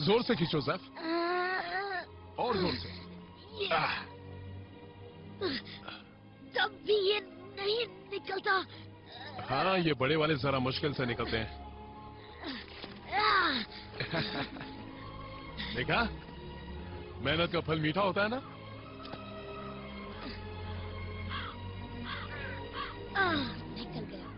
जोर से खींचो जैफ, और जोर से। तब भी ये नहीं निकलता। हाँ, ये बड़े वाले जरा मुश्किल से निकलते हैं। देखा, मेहनत का फल मीठा होता है ना। निकल गया।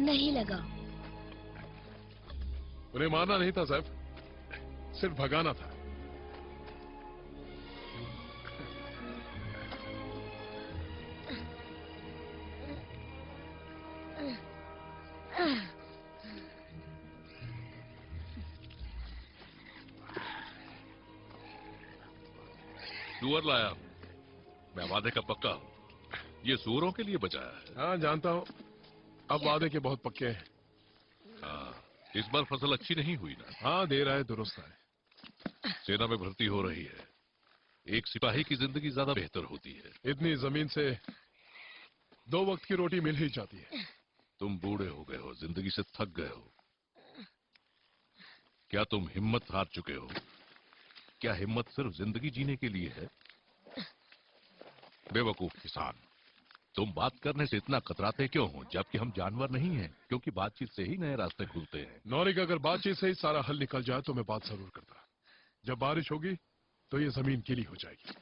नहीं लगा। उन्हें मारना नहीं था सैफ, सिर्फ भगाना था। सुअर लाया, मैं वादे का पक्का हूँ। ये सुअरों के लिए बचाया है। हाँ जानता हूँ, अब वादे के बहुत पक्के हैं। हाँ, इस बार फसल अच्छी नहीं हुई ना। हाँ, दे रहा है, दुरुस्त है। सेना में भर्ती हो रही है। एक सिपाही की जिंदगी ज्यादा बेहतर होती है। इतनी जमीन से 2 वक्त की रोटी मिल ही जाती है। तुम बूढ़े हो गए हो, जिंदगी से थक गए हो। क्या तुम हिम्मत हार चुके हो? क्या हिम्मत सिर्फ जिंदगी जीने के लिए है? बेवकूफ किसान, तुम बात करने से इतना कतराते क्यों हो, जबकि हम जानवर नहीं हैं? क्योंकि बातचीत से ही नए रास्ते खुलते हैं। नौरिक, अगर बातचीत से ही सारा हल निकल जाए तो मैं बात जरूर करता। जब बारिश होगी तो ये जमीन गीली हो जाएगी,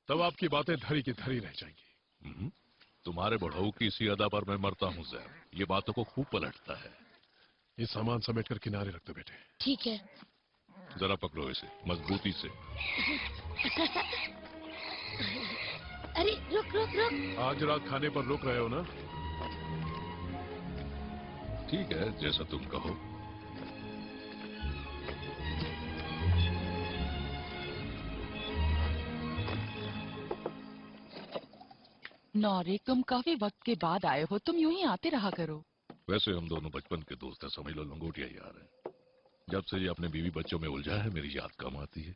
तब आपकी बातें धरी की धरी रह जाएंगी। तुम्हारे बढ़ऊ की इसी अदा पर मैं मरता हूँ जैफ। ये बातों को खूब पलटता है। ये सामान समेट कर किनारे रख दो बेटे। ठीक है। जरा पकड़ो इसे मजबूती से। अरे रुक रुक रुक। आज रात खाने पर रुक रहे हो ना? ठीक है, जैसा तुम कहो। नौरिक, तुम काफी वक्त के बाद आए हो, तुम यूं ही आते रहा करो। वैसे हम दोनों बचपन के दोस्त हैं, समझ लो लंगोटिया यार हैं। जब से ये अपने बीवी बच्चों में उलझा है, मेरी याद कम आती है।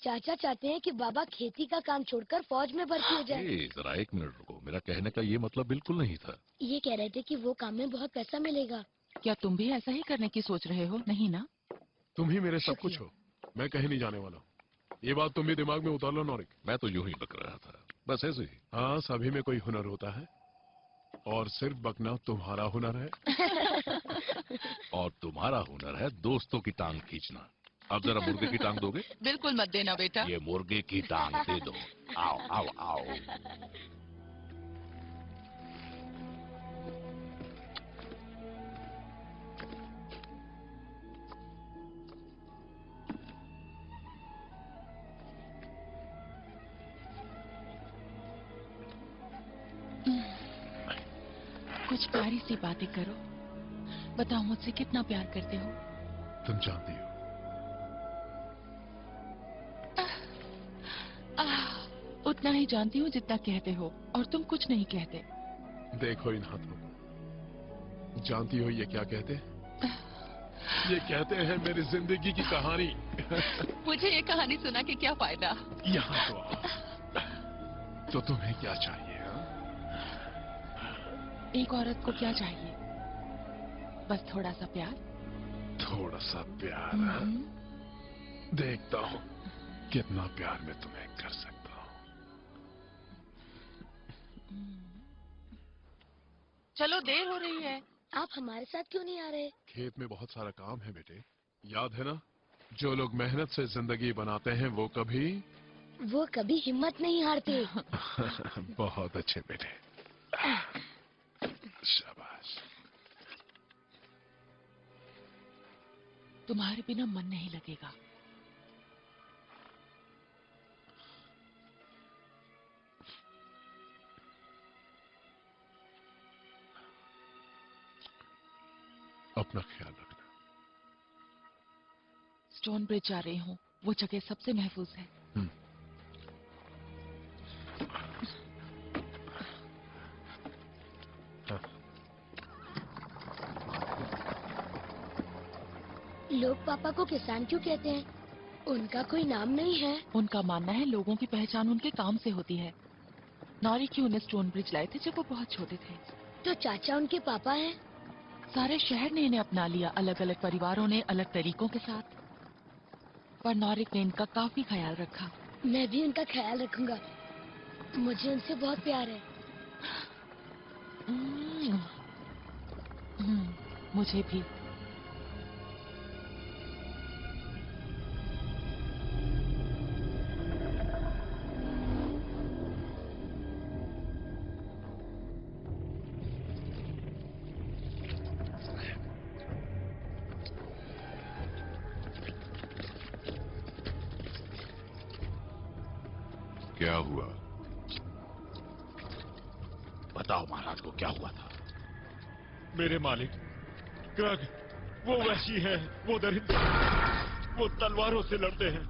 चाचा चाहते हैं कि बाबा खेती का काम छोड़कर फौज में भर्ती हो जाए। जरा एक मिनट रुको, मेरा कहने का ये मतलब बिल्कुल नहीं था। ये कह रहे थे कि वो काम में बहुत पैसा मिलेगा। क्या तुम भी ऐसा ही करने की सोच रहे हो? नहीं ना? तुम ही मेरे सब कुछ हो, मैं कहीं नहीं जाने वाला हूँ। ये बात तुम भी दिमाग में उतार लो नौरिक। मैं तो यूं ही बक रहा था, बस ऐसे ही। हाँ, सभी में कोई हुनर होता है, और सिर्फ बकना तुम्हारा हुनर है। और तुम्हारा हुनर है दोस्तों की टांग खींचना। अब जरा मुर्गे की टांग दोगे? बिल्कुल मत देना बेटा। ये मुर्गे की टांग दे दो। आओ आओ आओ। कुछ प्यारी सी बातें करो। बताओ, मुझसे कितना प्यार करते हो? तुम जानती हो। उतना ही जानती हूँ जितना कहते हो, और तुम कुछ नहीं कहते। देखो इन हाथों को, जानती हो ये क्या कहते? ये कहते हैं मेरी जिंदगी की कहानी। मुझे ये कहानी सुना के क्या फायदा? यहाँ तो आओ। तो तुम्हें क्या चाहिए? हा? एक औरत को क्या चाहिए? बस थोड़ा सा प्यार। थोड़ा सा प्यार? हा? देखता हूँ कितना प्यार मैं तुम्हें कर सकता हूँ। चलो, देर हो रही है। आप हमारे साथ क्यों नहीं आ रहे? खेत में बहुत सारा काम है बेटे, याद है ना? जो लोग मेहनत से जिंदगी बनाते हैं वो कभी हिम्मत नहीं हारते। बहुत अच्छे बेटे, शाबाश। तुम्हारे बिना मन नहीं लगेगा। अपना ख्याल रखना। स्टोन ब्रिज जा रही हूँ, वो जगह सबसे महफूज है। लोग पापा को किसान क्यों कहते हैं? उनका कोई नाम नहीं है। उनका मानना है लोगों की पहचान उनके काम से होती है। नौरी की उन्हें स्टोन ब्रिज लाए थे जब वो बहुत छोटे थे। तो चाचा उनके पापा हैं। सारे शहर ने इन्हें अपना लिया, अलग अलग परिवारों ने अलग तरीकों के साथ, पर नौरिक ने इनका काफी ख्याल रखा। मैं भी उनका ख्याल रखूंगा। मुझे उनसे बहुत प्यार है। मुझे भी। क्या हुआ? बताओ महाराज को क्या हुआ था? मेरे मालिक ग्रग, वो वैसी है, वो दरिंदे, वो तलवारों से लड़ते हैं।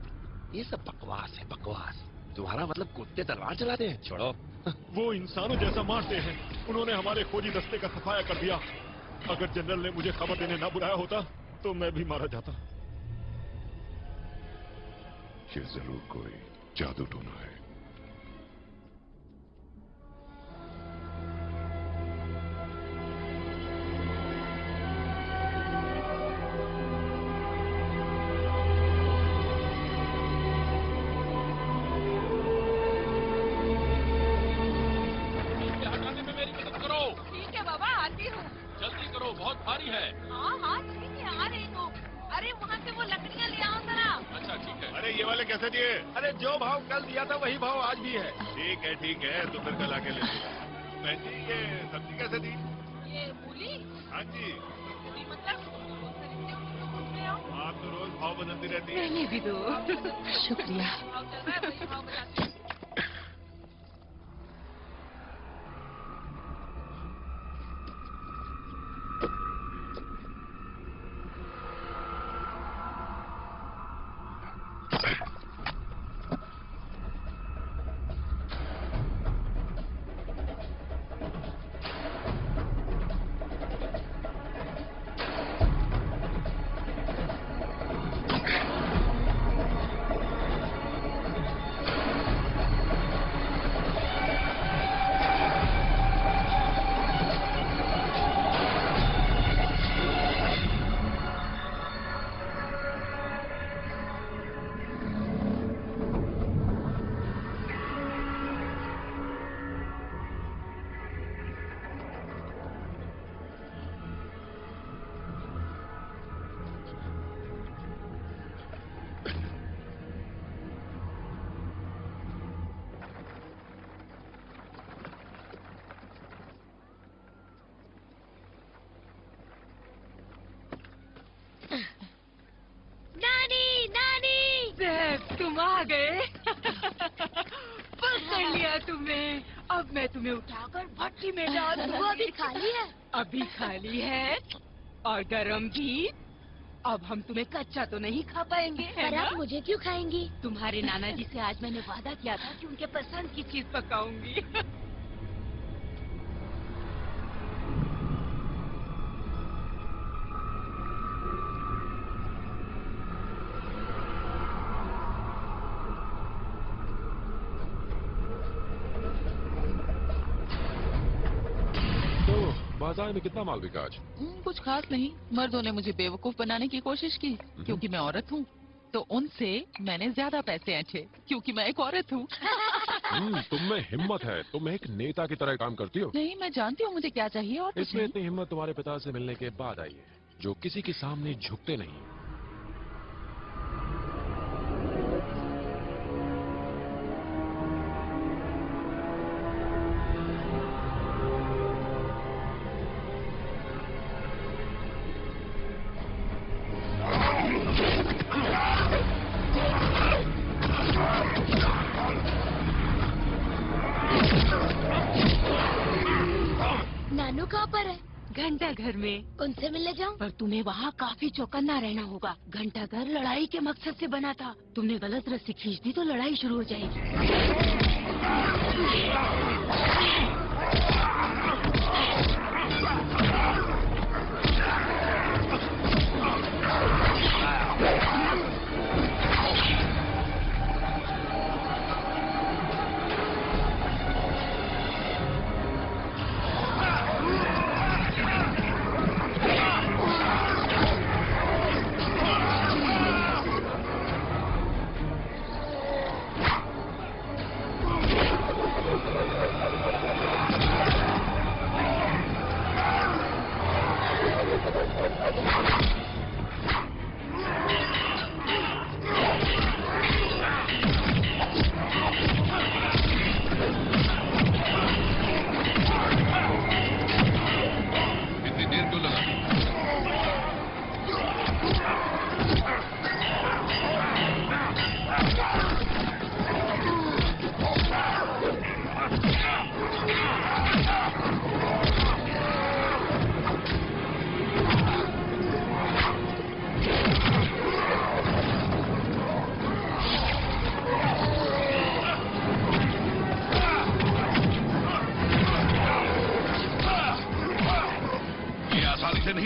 ये सब बकवास है, बकवास। तुम्हारा मतलब कुत्ते तलवार चलाते हैं? छोड़ो। वो इंसानों जैसा मारते हैं। उन्होंने हमारे फौजी दस्ते का सफाया कर दिया। अगर जनरल ने मुझे खबर देने ना बुलाया होता तो मैं भी मारा जाता। ये जरूर कोई जादू टोना है। जल्दी करो, बहुत भारी है। हाँ हाँ ठीक है, आ रही हूँ। अरे वहाँ से वो लकड़ियाँ ले आओ जरा। अच्छा ठीक है। अरे ये वाले कैसे दिए? अरे जो भाव कल दिया था वही भाव आज भी है। ठीक है, तो फिर कल आके ले लूंगा। बहन जी, ये सब्जी कैसे दी? ये मूली हाँ जी। मतलब आप तो रोज भाव बदलती रहती है। मैंने भी दो। शुक्रिया। तुम आ गए। पकड़ लिया तुम्हें। अब मैं तुम्हें उठाकर भट्टी में डाल दूँ। वो अभी खाली है। अभी खाली है और गरम भी। अब हम तुम्हें कच्चा तो नहीं खा पाएंगे, है पर ना? आप मुझे क्यों खाएंगी? तुम्हारे नाना जी से आज मैंने वादा किया था कि उनके पसंद की चीज पकाऊंगी। बाजार में कितना माल बिका आज? कुछ खास नहीं। मर्दों ने मुझे बेवकूफ बनाने की कोशिश की क्योंकि मैं औरत हूँ, तो उनसे मैंने ज्यादा पैसे ऐंठे क्योंकि मैं एक औरत हूँ। तुम में हिम्मत है। तुम एक नेता की तरह काम करती हो। नहीं, मैं जानती हूँ मुझे क्या चाहिए और कुछ इसमें नहीं। इतनी हिम्मत तुम्हारे पिता से मिलने के बाद आई है, जो किसी के सामने झुकते नहीं। नानू कहाँ पर है? घंटा घर में। उनसे मिलने जाऊँ? पर तुम्हें वहाँ काफी चौकन्ना रहना होगा। घंटा घर लड़ाई के मकसद से बना था। तुमने गलत रस्सी खींच दी तो लड़ाई शुरू हो जाएगी।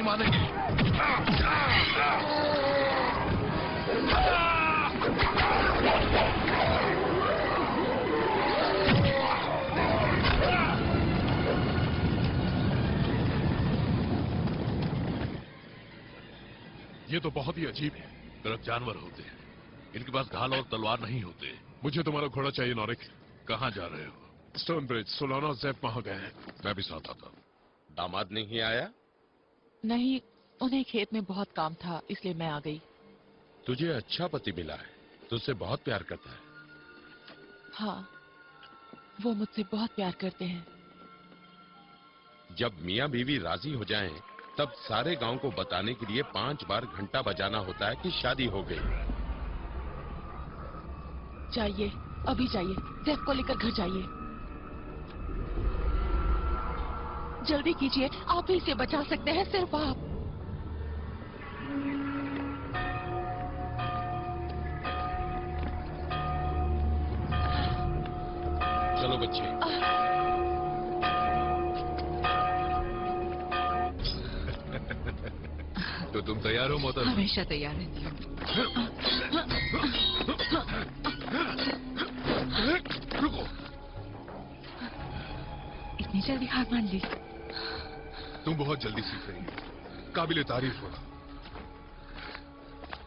मानेंगे। ये तो बहुत ही अजीब है। गलत जानवर होते हैं, इनके पास ढाल और तलवार नहीं होते। मुझे तुम्हारा घोड़ा चाहिए नॉरिक। कहाँ जा रहे हो? स्टोन ब्रिज, सोलाना ज़ेप वहां गए हैं। मैं भी साथ आता। दामाद नहीं आया? नहीं, उन्हें खेत में बहुत काम था, इसलिए मैं आ गई। तुझे अच्छा पति मिला है, तुझसे बहुत प्यार करता है। हाँ, वो मुझसे बहुत प्यार करते हैं। जब मियाँ बीवी राजी हो जाएं, तब सारे गांव को बताने के लिए 5 बार घंटा बजाना होता है कि शादी हो गई। चाहिए, अभी चाहिए। ज़ेफ को लेकर घर जाइए। जल्दी कीजिए, आप ही इसे बचा सकते हैं, सिर्फ आप। चलो बच्चे। तो तुम तैयार हो मोहतरमा? हमेशा तैयार रहती हूँ। रुको। इतनी जल्दी हार मान ली? तुम बहुत जल्दी सीख रही हो, काबिले तारीफ हो।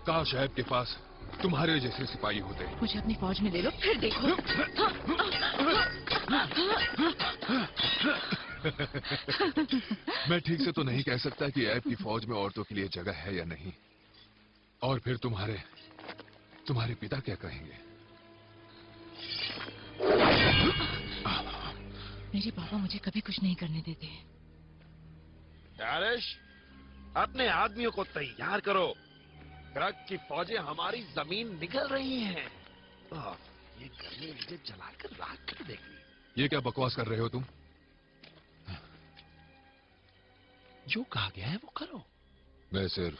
काश ऐब के पास तुम्हारे जैसे सिपाही होते। मुझे अपनी फौज में ले लो, फिर देखो। मैं ठीक से तो नहीं कह सकता कि ऐब की फौज में औरतों के लिए जगह है या नहीं। और फिर तुम्हारे पिता क्या कहेंगे? मेरे पापा मुझे कभी कुछ नहीं करने देते। दारिश, अपने आदमियों को तैयार करो। ग्रग की फौजें हमारी जमीन निगल रही हैं। ये गर्मी मुझे जलाकर राख कर देगी। ये क्या बकवास कर रहे हो तुम? जो कहा गया है वो करो। मैं सिर्फ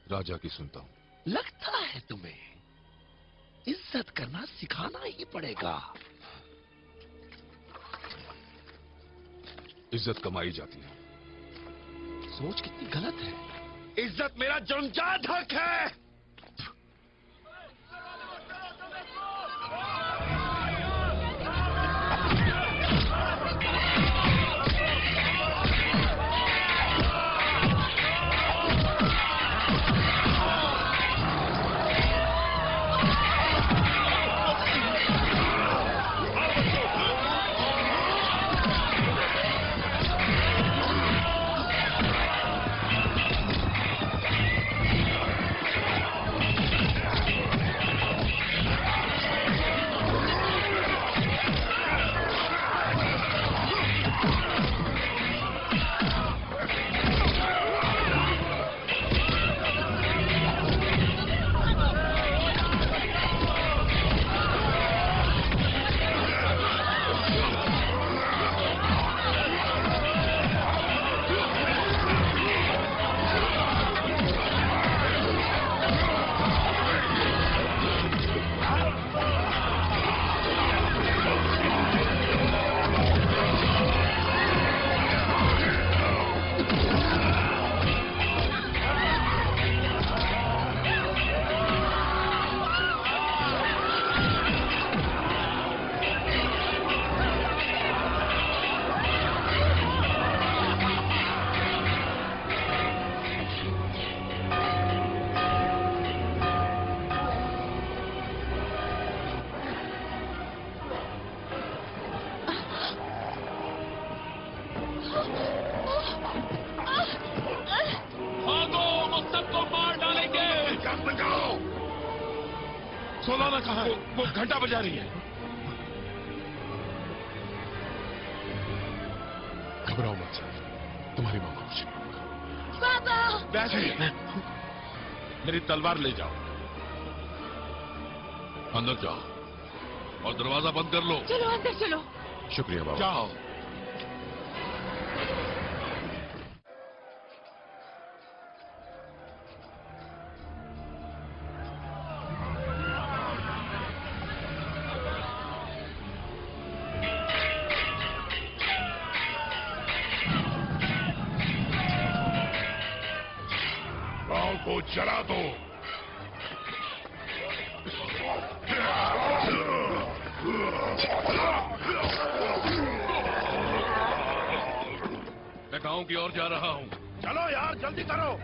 राजा की सुनता हूँ। लगता है तुम्हें इज्जत करना सिखाना ही पड़ेगा। इज्जत कमाई जाती है। सोच कितनी गलत है। इज्जत मेरा जन्मजात हक है। सोलाना कहाँ है? वो घंटा बजा रही है। घबराओ मत सर, तुम्हारी माँ खुश। पापा! मेरी तलवार ले जाओ। अंदर जाओ और दरवाजा बंद कर लो। चलो अंदर चलो। शुक्रिया बाबा। जाओ। जला दो। मैं गांव की ओर जा रहा हूं। चलो यार, जल्दी करो।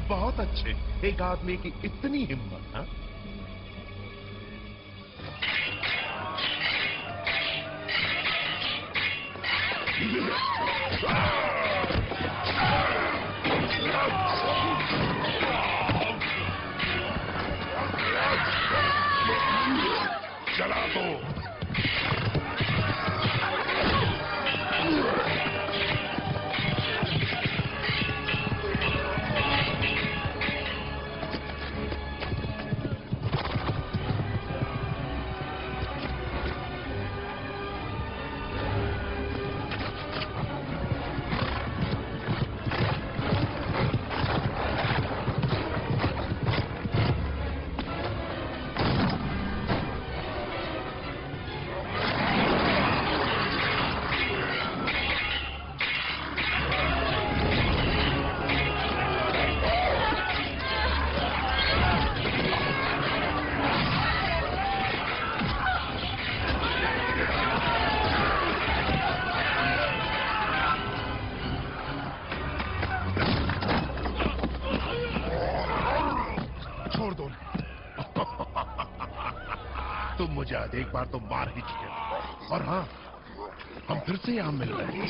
बहुत अच्छे, एक आदमी की इतनी हिम्मत। हाँ? जला दो। तुम मुझे आज एक बार तो मार ही चुके हो। और हाँ, हम फिर से यहाँ मिल रहे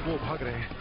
वो भाग रहे हैं।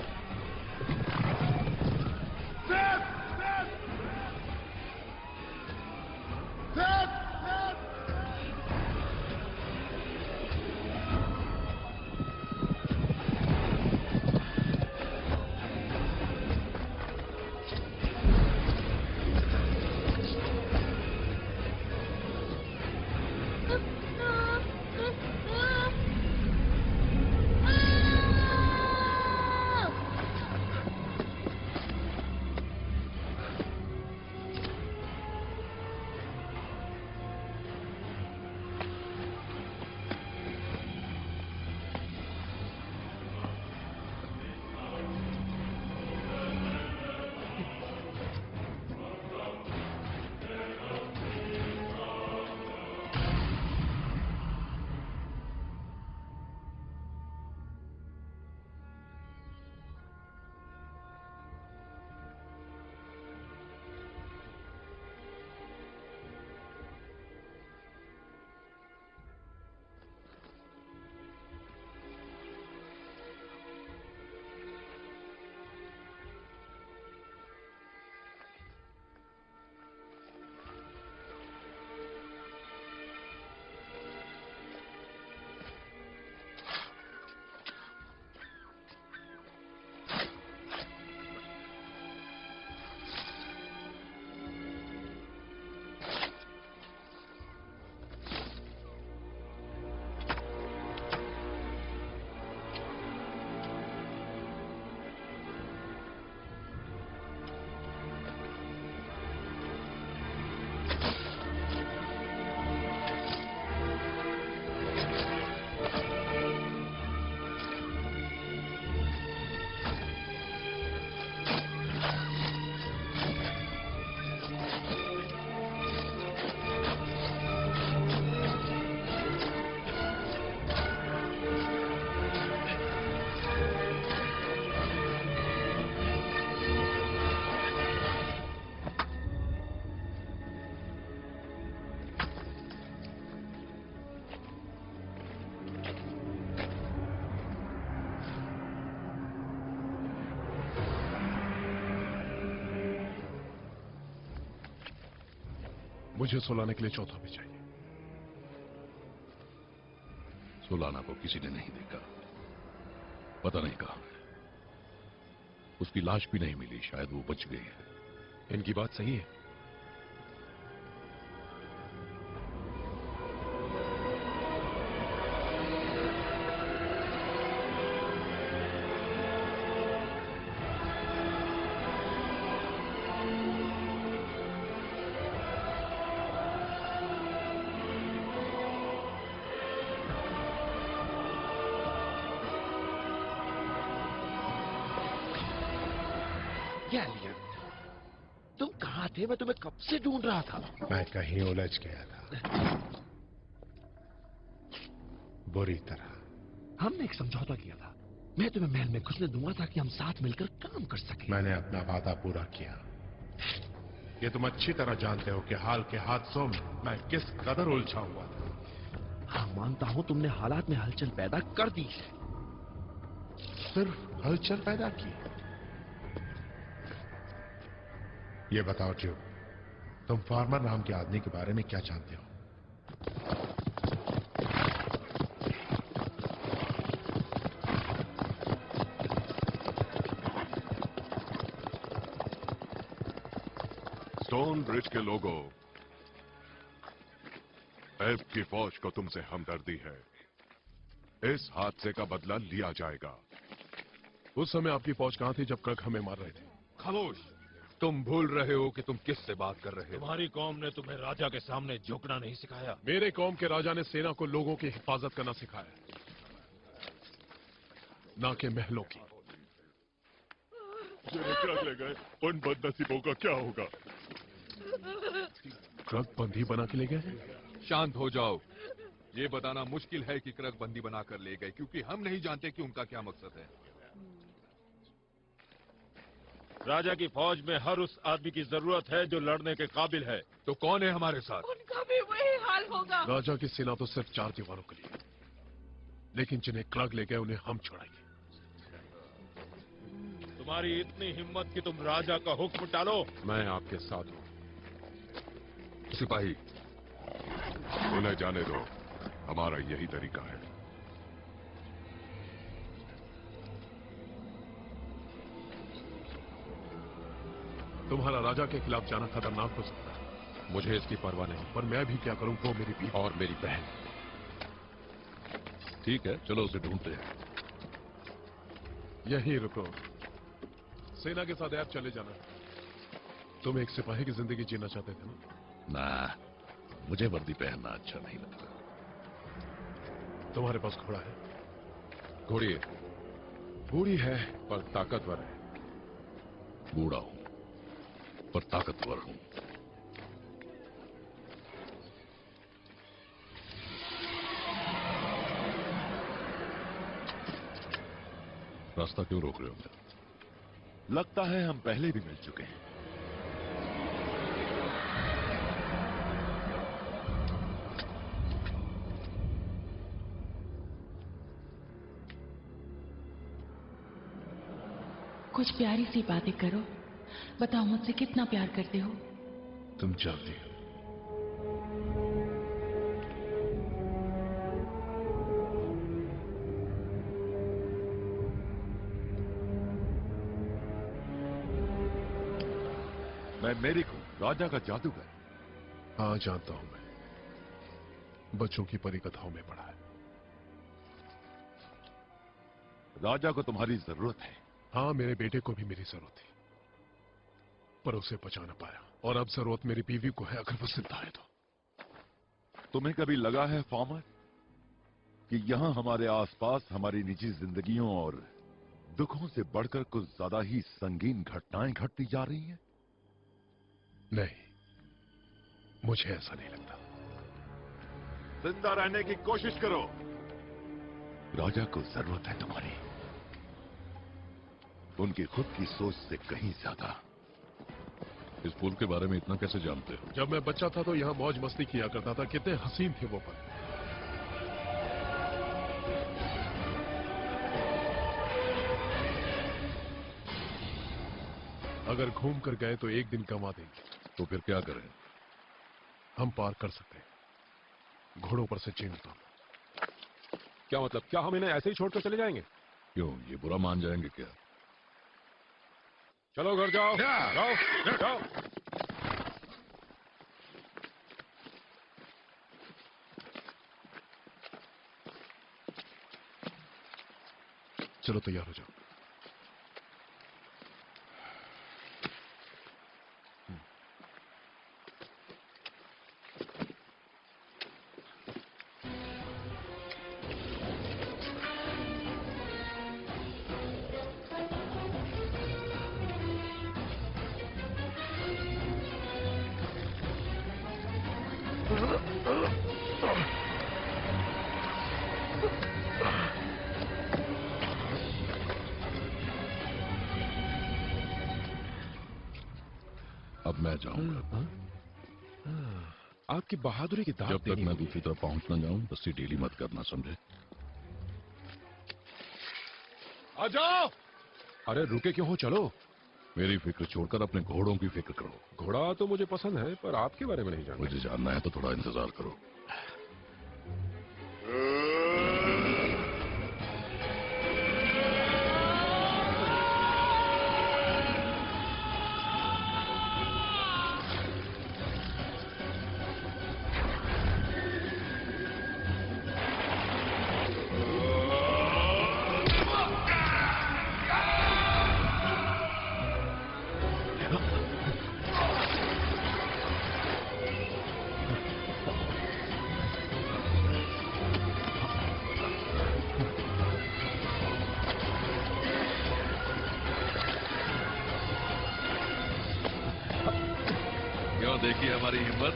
मुझे सुलाने के लिए चौथा भी चाहिए। सुलाना को किसी ने नहीं देखा, पता नहीं कहां है। उसकी लाश भी नहीं मिली, शायद वो बच गई है। इनकी बात सही है। क्या लिया? तुम कहाँ थे? मैं तुम्हें कब से ढूंढ रहा था। मैं कहीं उलझ गया था, बुरी तरह। हमने एक समझौता किया था। मैं तुम्हें महल में घुसने दूंगा ताकि हम साथ मिलकर काम कर सकें। मैंने अपना वादा पूरा किया। ये तुम अच्छी तरह जानते हो कि हाल के हादसों में मैं किस कदर उलझा हुआ था। हाँ, मानता हूँ तुमने हालात में हलचल पैदा कर दी है। सिर्फ हलचल पैदा की। ये बताओ ड्यूक, तुम फार्मर नाम के आदमी के बारे में क्या जानते हो? स्टोन ब्रिज के लोगों, एब की फौज को तुमसे हमदर्दी है। इस हादसे का बदला लिया जाएगा। उस समय आपकी फौज कहां थी जब क्रग हमें मार रहे थे? खामोश! तुम भूल रहे हो कि तुम किससे बात कर रहे हो। तुम्हारी कौम ने तुम्हें राजा के सामने झुकना नहीं सिखाया। मेरे कौम के राजा ने सेना को लोगों की हिफाजत करना सिखाया, ना कि महलों की। जिन्हें क्रग ले गए, उन बदनसीबों का क्या होगा? क्रग बंदी बना के ले गए हैं? शांत हो जाओ। ये बताना मुश्किल है कि क्रग बंदी बनाकर ले गए, क्योंकि हम नहीं जानते कि उनका क्या मकसद है। राजा की फौज में हर उस आदमी की जरूरत है जो लड़ने के काबिल है। तो कौन है हमारे साथ? उनका भी वही हाल होगा। राजा की सेना तो सिर्फ 4 दीवारों के लिए, लेकिन जिन्हें क्रग ले गए उन्हें हम छुड़ाएंगे। तुम्हारी इतनी हिम्मत कि तुम राजा का हुक्म टालो। मैं आपके साथ हूं। सिपाही, उन्हें जाने दो, हमारा यही तरीका है। तुम्हारा राजा के खिलाफ जाना खतरनाक हो सकता है। मुझे इसकी परवाह नहीं। पर मैं भी क्या करूं, वो मेरी बीवी और मेरी बहन। ठीक है, चलो उसे ढूंढते हैं। यही रुको। सेना के साथ आप चले जाना। तुम एक सिपाही की जिंदगी जीना चाहते थे ना? ना, मुझे वर्दी पहनना अच्छा नहीं लगता। तुम्हारे पास घोड़ा है? घोड़ी है, बूढ़ी है पर ताकतवर है। बूढ़ा हूं पर ताकतवर हूं। रास्ता क्यों रोक रहे हो मेरा? लगता है हम पहले भी मिल चुके हैं। कुछ प्यारी सी बातें करो। बताओ मुझसे कितना प्यार करते हो। तुम जानती हो। मैं मेरिक हूं, राजा का जादूगर। हाँ, जानता हूं मैं। बच्चों की परी कथाओं में पढ़ा है। राजा को तुम्हारी जरूरत है। हाँ, मेरे बेटे को भी मेरी जरूरत थी, पर उसे बचा ना पाया। और अब जरूरत मेरी बीवी को है, अगर वो जिंदा है तो। तुम्हें कभी लगा है फार्मर कि यहां हमारे आसपास हमारी निजी जिंदगियों और दुखों से बढ़कर कुछ ज्यादा ही संगीन घटनाएं घटती जा रही हैं? नहीं, मुझे ऐसा नहीं लगता। जिंदा रहने की कोशिश करो। राजा को जरूरत है तुम्हारी, उनकी खुद की सोच से कहीं ज्यादा। इस फूल के बारे में इतना कैसे जानते हो? जब मैं बच्चा था तो यहाँ मौज मस्ती किया करता था। कितने हसीन थे वो पल। अगर घूम कर गए तो एक दिन कमा देंगे। तो फिर क्या करें? हम पार कर सकते हैं। घोड़ों पर से चेन उतार लो। क्या मतलब? क्या हम इन्हें ऐसे ही छोड़कर चले जाएंगे? क्यों, ये बुरा मान जाएंगे क्या? चलो घर जाओ, जाओ जाओ। चलो तैयार हो जाओ। अब मैं जाऊंगा। आपकी बहादुरी की दाद जब तक देनी मैं होगी। दूसरी तरफ पहुंच न जाऊं, रस्सी ढीली मत करना, समझे? आ जाओ। अरे रुके क्यों हो? चलो। मेरी फिक्र छोड़कर अपने घोड़ों की फिक्र करो। घोड़ा तो मुझे पसंद है, पर आपके बारे में नहीं जानता। मुझे जानना है तो थोड़ा इंतजार करो। क्यों, देखिए हमारी हिम्मत।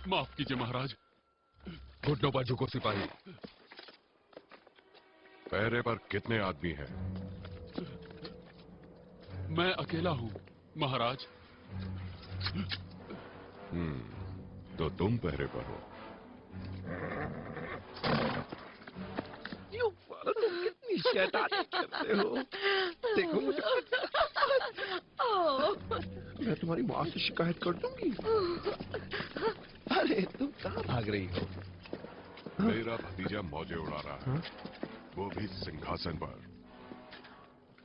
माफ कीजिए महाराज। घुटनों पर झुको सिपाही। पहरे पर कितने आदमी हैं? मैं अकेला हूं महाराज। तो तुम पहरे पर हो। तुम कितनी शैतानी करते हो। देखो मुझे। मैं तुम्हारी माँ से शिकायत कर दूंगी। अरे तुम कहाँ भाग रही हो? मेरा भतीजा मौजे उड़ा रहा है, वो भी सिंहासन पर।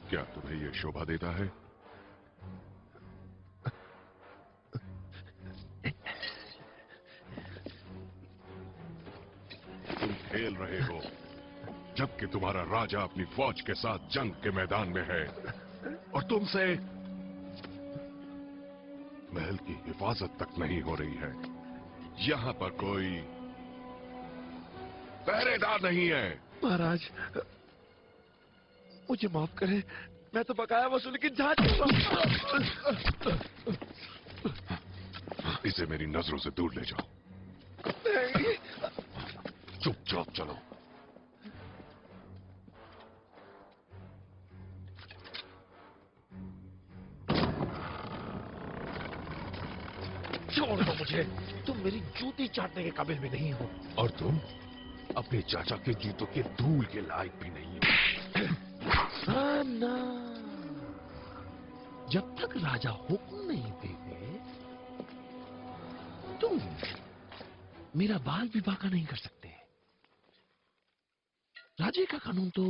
क्या तुम्हें ये शोभा देता है? तुम खेल रहे हो, जबकि तुम्हारा राजा अपनी फौज के साथ जंग के मैदान में है, और तुमसे महल की हिफाजत तक नहीं हो रही है। यहां पर कोई पहरेदार नहीं है। महाराज मुझे माफ करें, मैं तो बकाया वसूली की जांच। इसे मेरी नजरों से दूर ले जाओ। नहीं। चुपचाप चलो। छोड़ दो मुझे। तुम मेरी जूती चाटने के काबिल भी नहीं हो। और तुम अपने चाचा के जूतों के धूल के लायक भी नहीं हो। ना, जब तक राजा हुक्म नहीं देते तुम मेरा बाल भी बांका नहीं कर सकते। राजे का कानून तो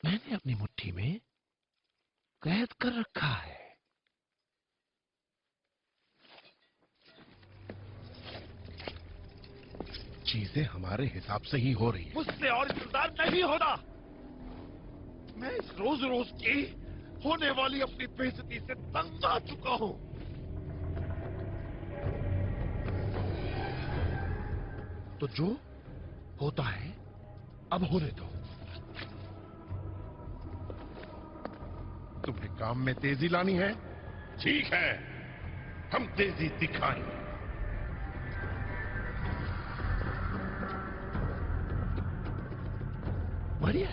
मैंने अपनी मुट्ठी में कैद कर रखा है। चीजें हमारे हिसाब से ही हो रही है। मुझसे और इंतजार नहीं होता। मैं इस रोज रोज की होने वाली अपनी बेइज्जती से तंग आ चुका हूं। तो जो होता है अब होने दो। तुम्हें काम में तेजी लानी है? ठीक है, हम तेजी दिखाएंगे। बढ़िया।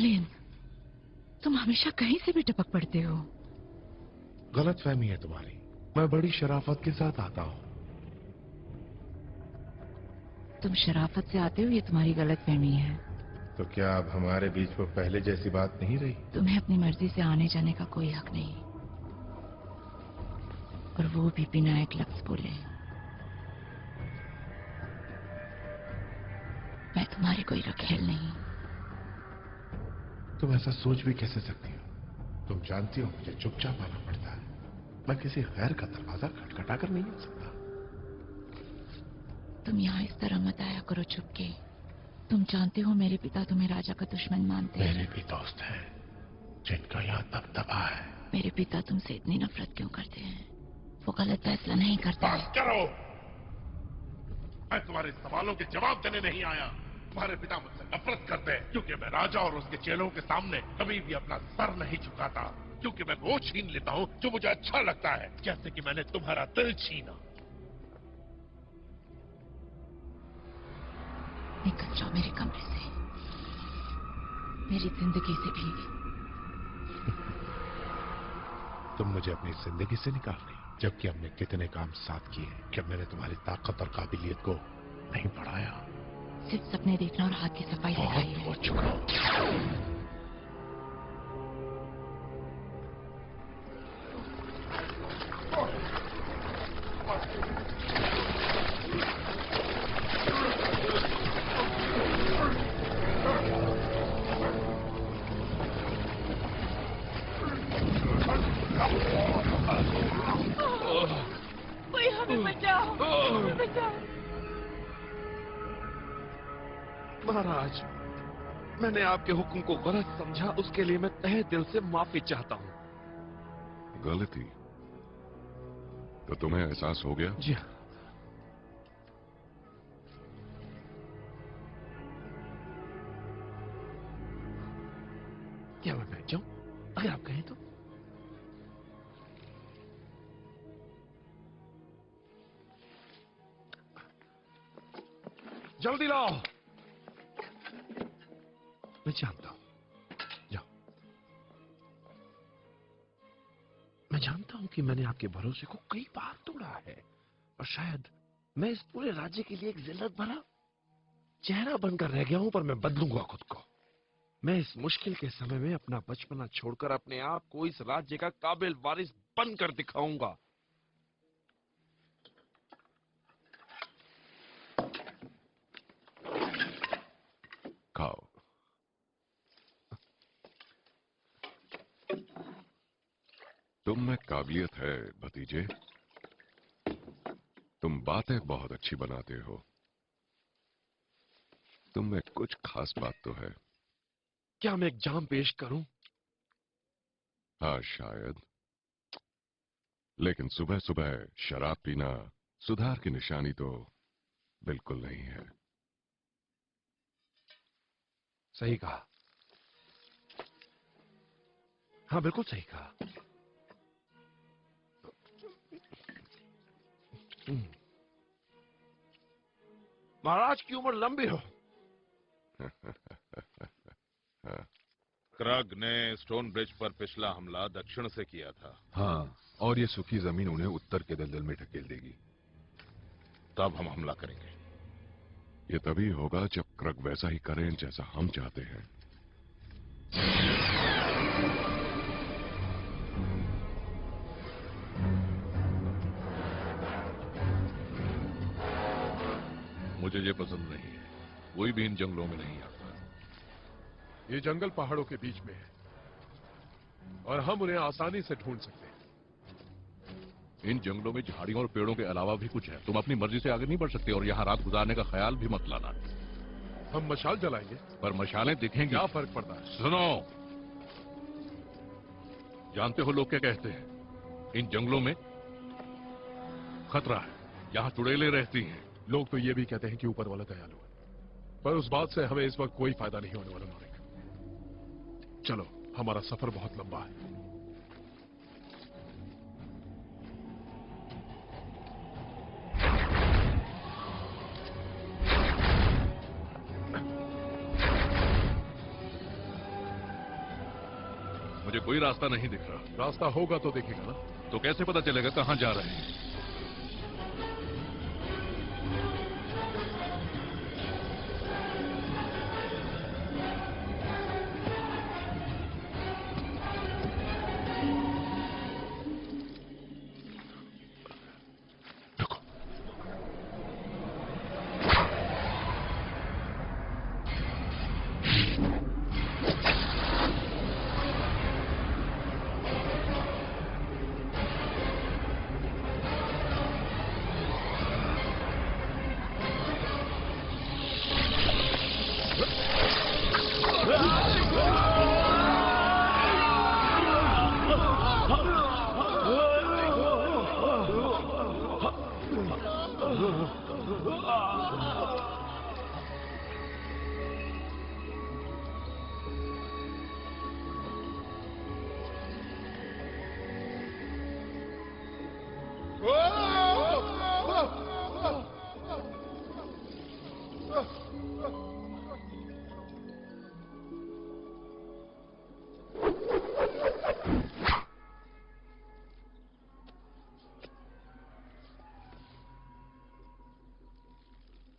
मर्लिन, तुम हमेशा कहीं से भी टपक पड़ते हो। गलत फहमी है तुम्हारी। मैं बड़ी शराफत के साथ आता हूँ। तुम शराफत से आते हो, ये तुम्हारी गलत फहमी है। तो क्या अब हमारे बीच वो पहले जैसी बात नहीं रही? तुम्हें अपनी मर्जी से आने जाने का कोई हक नहीं, और वो भी बिना एक लफ्ज बोले। मैं तुम्हारी कोई रखेल नहीं। तुम ऐसा सोच भी कैसे सकती हो? तुम जानती हो मुझे चुपचाप आना पड़ता है। मैं किसी गैर का दरवाजा खटखटा कर नहीं आ सकता। तुम यहाँ इस तरह मत आया करो चुपके। तुम जानते हो मेरे पिता तुम्हें राजा का दुश्मन मानते हैं। मेरे भी दोस्त हैं जिनका यहाँ दबदबा है। मेरे पिता तुमसे इतनी नफरत क्यों करते हैं? वो गलत फैसला नहीं करते। बस करो। मैं तुम्हारे सवालों के जवाब देने नहीं आया। तुम्हारे पिता मुझसे नफरत करते हैं क्योंकि मैं राजा और उसके चेलों के सामने कभी भी अपना सर नहीं झुकाता, क्योंकि मैं वो छीन लेता हूँ जो मुझे अच्छा लगता है, जैसे कि मैंने तुम्हारा दिल छीना। निकल जाओ मेरे कमरे से, मेरी जिंदगी से भी। तुम मुझे अपनी जिंदगी से निकाल रही, जबकि हमने कितने काम साथ किए। क्या मैंने तुम्हारी ताकत और काबिलियत को नहीं बढ़ाया? सिर्फ सपने देखना और हाथ की सफाई दिखाई है। हो चुका। कोई हमें बचाओ, हमें बचाओ। महाराज, मैंने आपके हुक्म को गलत समझा, उसके लिए मैं तहे दिल से माफी चाहता हूँ। गलती? तो तुम्हें एहसास हो गया? जी हाँ। क्या मैं बैठ जाऊं अगर आप कहें तो? जल्दी लाओ। मैं जानता हूं, जाओ। मैं जानता हूं कि मैंने आपके भरोसे को कई बार तोड़ा है, और शायद मैं इस पूरे राज्य के लिए एक जिल्लत भरा चेहरा बनकर रह गया हूं, पर मैं बदलूंगा खुद को। मैं इस मुश्किल के समय में अपना बचपना छोड़कर अपने आप को इस राज्य का काबिल वारिस बनकर दिखाऊंगा। खाओ। तुम में काबिलियत है भतीजे, तुम बातें बहुत अच्छी बनाते हो। तुम में कुछ खास बात तो है। क्या मैं एक जाम पेश करूं? हाँ शायद, लेकिन सुबह सुबह शराब पीना सुधार की निशानी तो बिल्कुल नहीं है। सही कहा। हाँ, बिल्कुल सही कहा। महाराज की उम्र लंबी हो। क्रग ने स्टोन ब्रिज पर पिछला हमला दक्षिण से किया था। हाँ, और ये सूखी जमीन उन्हें उत्तर के दलदल में ढकेल देगी। तब हम हमला करेंगे। ये तभी होगा जब क्रग वैसा ही करें जैसा हम चाहते हैं। मुझे ये पसंद नहीं है। कोई भी इन जंगलों में नहीं आता। ये जंगल पहाड़ों के बीच में है और हम उन्हें आसानी से ढूंढ सकते हैं। इन जंगलों में झाड़ियों और पेड़ों के अलावा भी कुछ है। तुम अपनी मर्जी से आगे नहीं बढ़ सकते, और यहाँ रात गुजारने का ख्याल भी मत लाना। हम मशाल जलाएंगे, पर मशालें दिखेंगी। क्या फर्क पड़ता है? सुनो, जानते हो लोग क्या कहते हैं? इन जंगलों में खतरा है, यहाँ चुड़ैलें रहती हैं। लोग तो ये भी कहते हैं कि ऊपर वाला दयालु है, पर उस बात से हमें इस वक्त कोई फायदा नहीं होने वाला नौरिक। चलो, हमारा सफर बहुत लंबा है। मुझे कोई रास्ता नहीं दिख रहा। रास्ता होगा तो देखेगा ना। तो कैसे पता चलेगा कहाँ जा रहे हैं?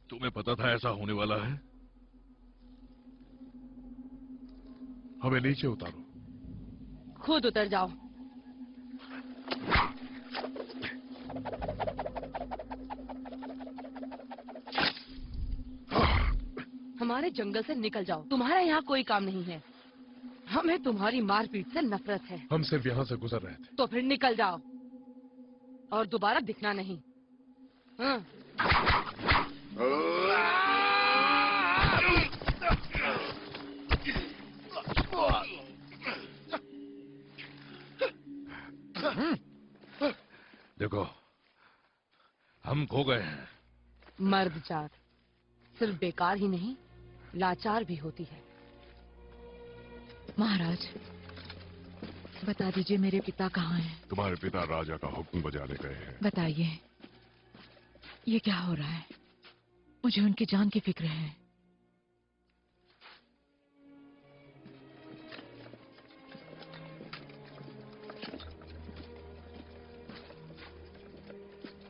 तुम्हें पता था ऐसा होने वाला है? हमें नीचे उतारो। खुद उतर जाओ। हमारे जंगल से निकल जाओ। तुम्हारा यहाँ कोई काम नहीं है। हमें तुम्हारी मारपीट से नफरत है। हम सिर्फ यहाँ से गुजर रहे थे। तो फिर निकल जाओ और दोबारा दिखना नहीं। हाँ। देखो, हम खो गए हैं। मर्द जात सिर्फ बेकार ही नहीं, लाचार भी होती है। महाराज, बता दीजिए मेरे पिता कहाँ हैं? तुम्हारे पिता राजा का हुक्म बजाने गए हैं। बताइए, ये क्या हो रहा है? मुझे उनकी जान की फिक्र है।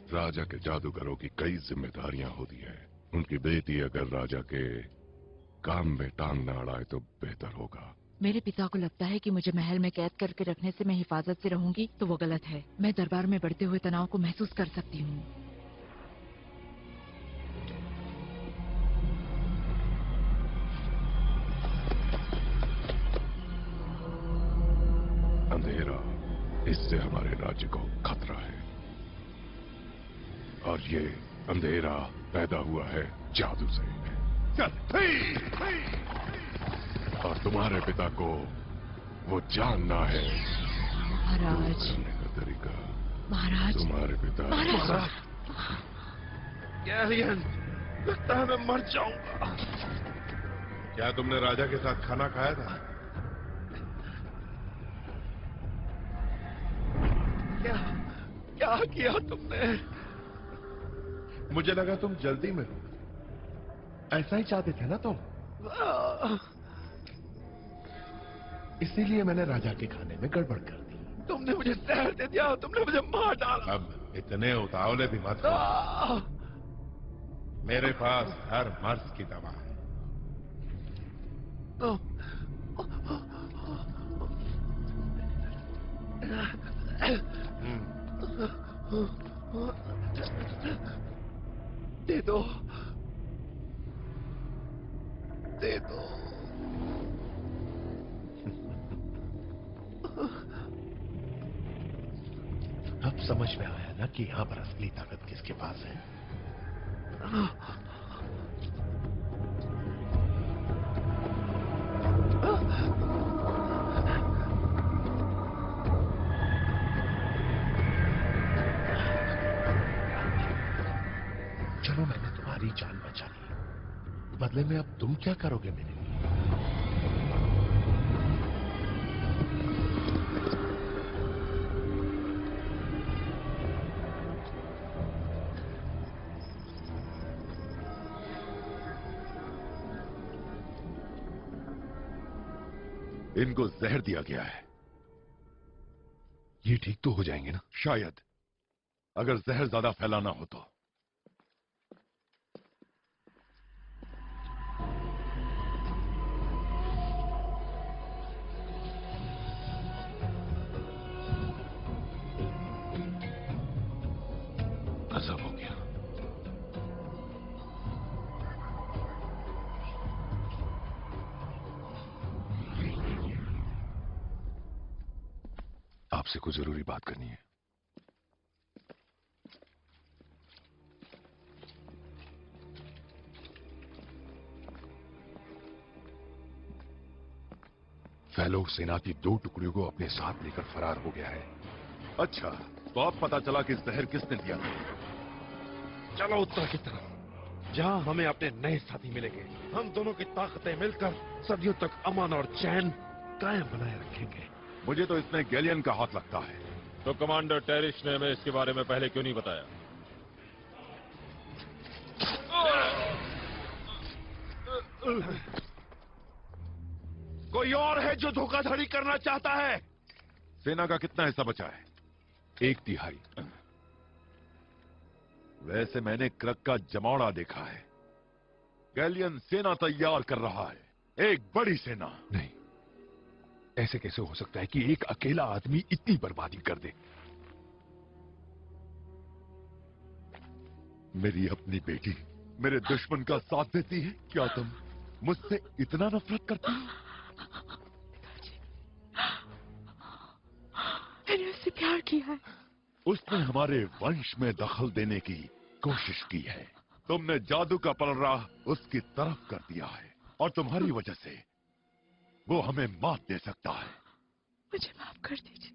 राजा के जादूगरों की कई जिम्मेदारियां होती हैं। उनकी बेटी अगर राजा के काम में टांग न अड़ाए तो बेहतर होगा। मेरे पिता को लगता है कि मुझे महल में कैद करके रखने से मैं हिफाजत से रहूंगी, तो वो गलत है। मैं दरबार में बढ़ते हुए तनाव को महसूस कर सकती हूँ। अंधेरा, इससे हमारे राज्य को खतरा है। और ये अंधेरा पैदा हुआ है जादू से। और तुम्हारे पिता को वो जानना है। महाराज, करने का तरीका। महाराज, तुम्हारे पिता। महाराज, गैलियन, लगता है मैं मर जाऊंगा। क्या तुमने राजा के साथ खाना खाया था? क्या किया तुमने? मुझे लगा तुम जल्दी में हो। ऐसा ही चाहते थे ना तुम? इसीलिए मैंने राजा के खाने में गड़बड़ कर दी। तुमने मुझे जहर दे दिया, तुमने मुझे मार डाला। अब इतने उतावले भी मत हो। मेरे पास हर मर्ज की दवा है। दे दो, दे दो। अब समझ में आया ना कि यहां पर असली ताकत किसके पास है। चलो, मैंने तुम्हारी जान बचा ली। बदले में अब तुम क्या करोगे मेरे लिए? इनको जहर दिया गया है। ये ठीक तो हो जाएंगे ना? शायद, अगर जहर ज्यादा फैलाना हो तो। गजब हो गया। आपसे कुछ जरूरी बात करनी है। फैलो सेना की 2 टुकड़ियों को अपने साथ लेकर फरार हो गया है। अच्छा, तो अब पता चला कि जहर किसने दिया था। चलो उत्तर की तरफ, जहां हमें अपने नए साथी मिलेंगे। हम दोनों की ताकतें मिलकर सदियों तक अमन और चैन कायम बनाए रखेंगे। मुझे तो इसमें गैलियन का हाथ लगता है। तो कमांडर टेरिश ने हमें इसके बारे में पहले क्यों नहीं बताया? कोई और है जो धोखाधड़ी करना चाहता है? सेना का कितना हिस्सा बचा है? 1/3। वैसे मैंने क्रक का जमावड़ा देखा है। गैलियन सेना तैयार कर रहा है, एक बड़ी सेना। नहीं, ऐसे कैसे हो सकता है कि एक अकेला आदमी इतनी बर्बादी कर दे? मेरी अपनी बेटी मेरे दुश्मन का साथ देती है। क्या तुम मुझसे इतना नफरत करती हो? मैंने उससे प्यार किया है। उसने हमारे वंश में दखल देने की कोशिश की है। तुमने जादू का पलड़ा उसकी तरफ कर दिया है और तुम्हारी वजह से वो हमें मात दे सकता है। मुझे माफ कर दीजिए,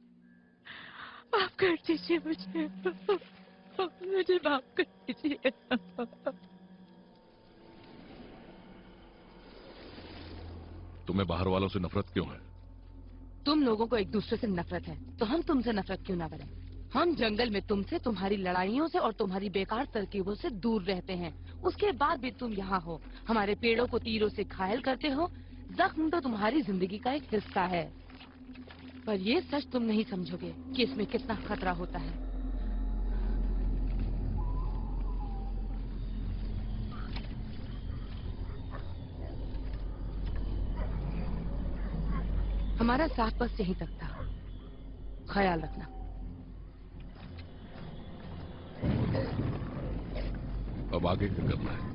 माफ कर दीजिए मुझे माफ कर दीजिए। तुम्हें बाहर वालों से नफरत क्यों है? तुम लोगों को एक दूसरे से नफरत है, तो हम तुमसे नफरत क्यों ना करें? हम जंगल में तुमसे, तुम्हारी लड़ाइयों से और तुम्हारी बेकार तरकीबों से दूर रहते हैं। उसके बाद भी तुम यहाँ हो, हमारे पेड़ों को तीरों से घायल करते हो। जख्म तो तुम्हारी जिंदगी का एक हिस्सा है, पर ये सच तुम नहीं समझोगे कि इसमें कितना खतरा होता है। हमारा साथ बस यहीं तक था, ख्याल रखना। अब आगे क्या करना है?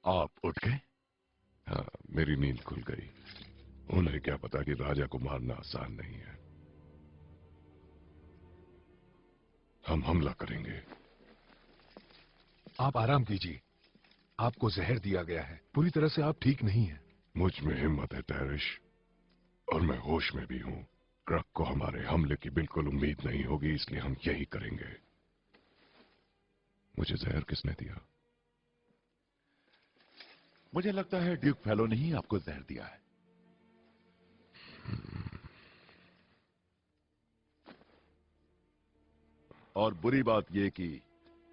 आप उठ गए? हाँ, मेरी नींद खुल गई। उन्हें क्या पता कि राजा को मारना आसान नहीं है। हम हमला करेंगे। आप आराम कीजिए, आपको जहर दिया गया है। पूरी तरह से आप ठीक नहीं हैं। मुझ में हिम्मत है टेरिश, और मैं होश में भी हूं। क्रक को हमारे हमले की बिल्कुल उम्मीद नहीं होगी, इसलिए हम यही करेंगे। मुझे जहर किसने दिया? मुझे लगता है ड्यूक फैलो ने ही आपको जहर दिया है। और बुरी बात यह कि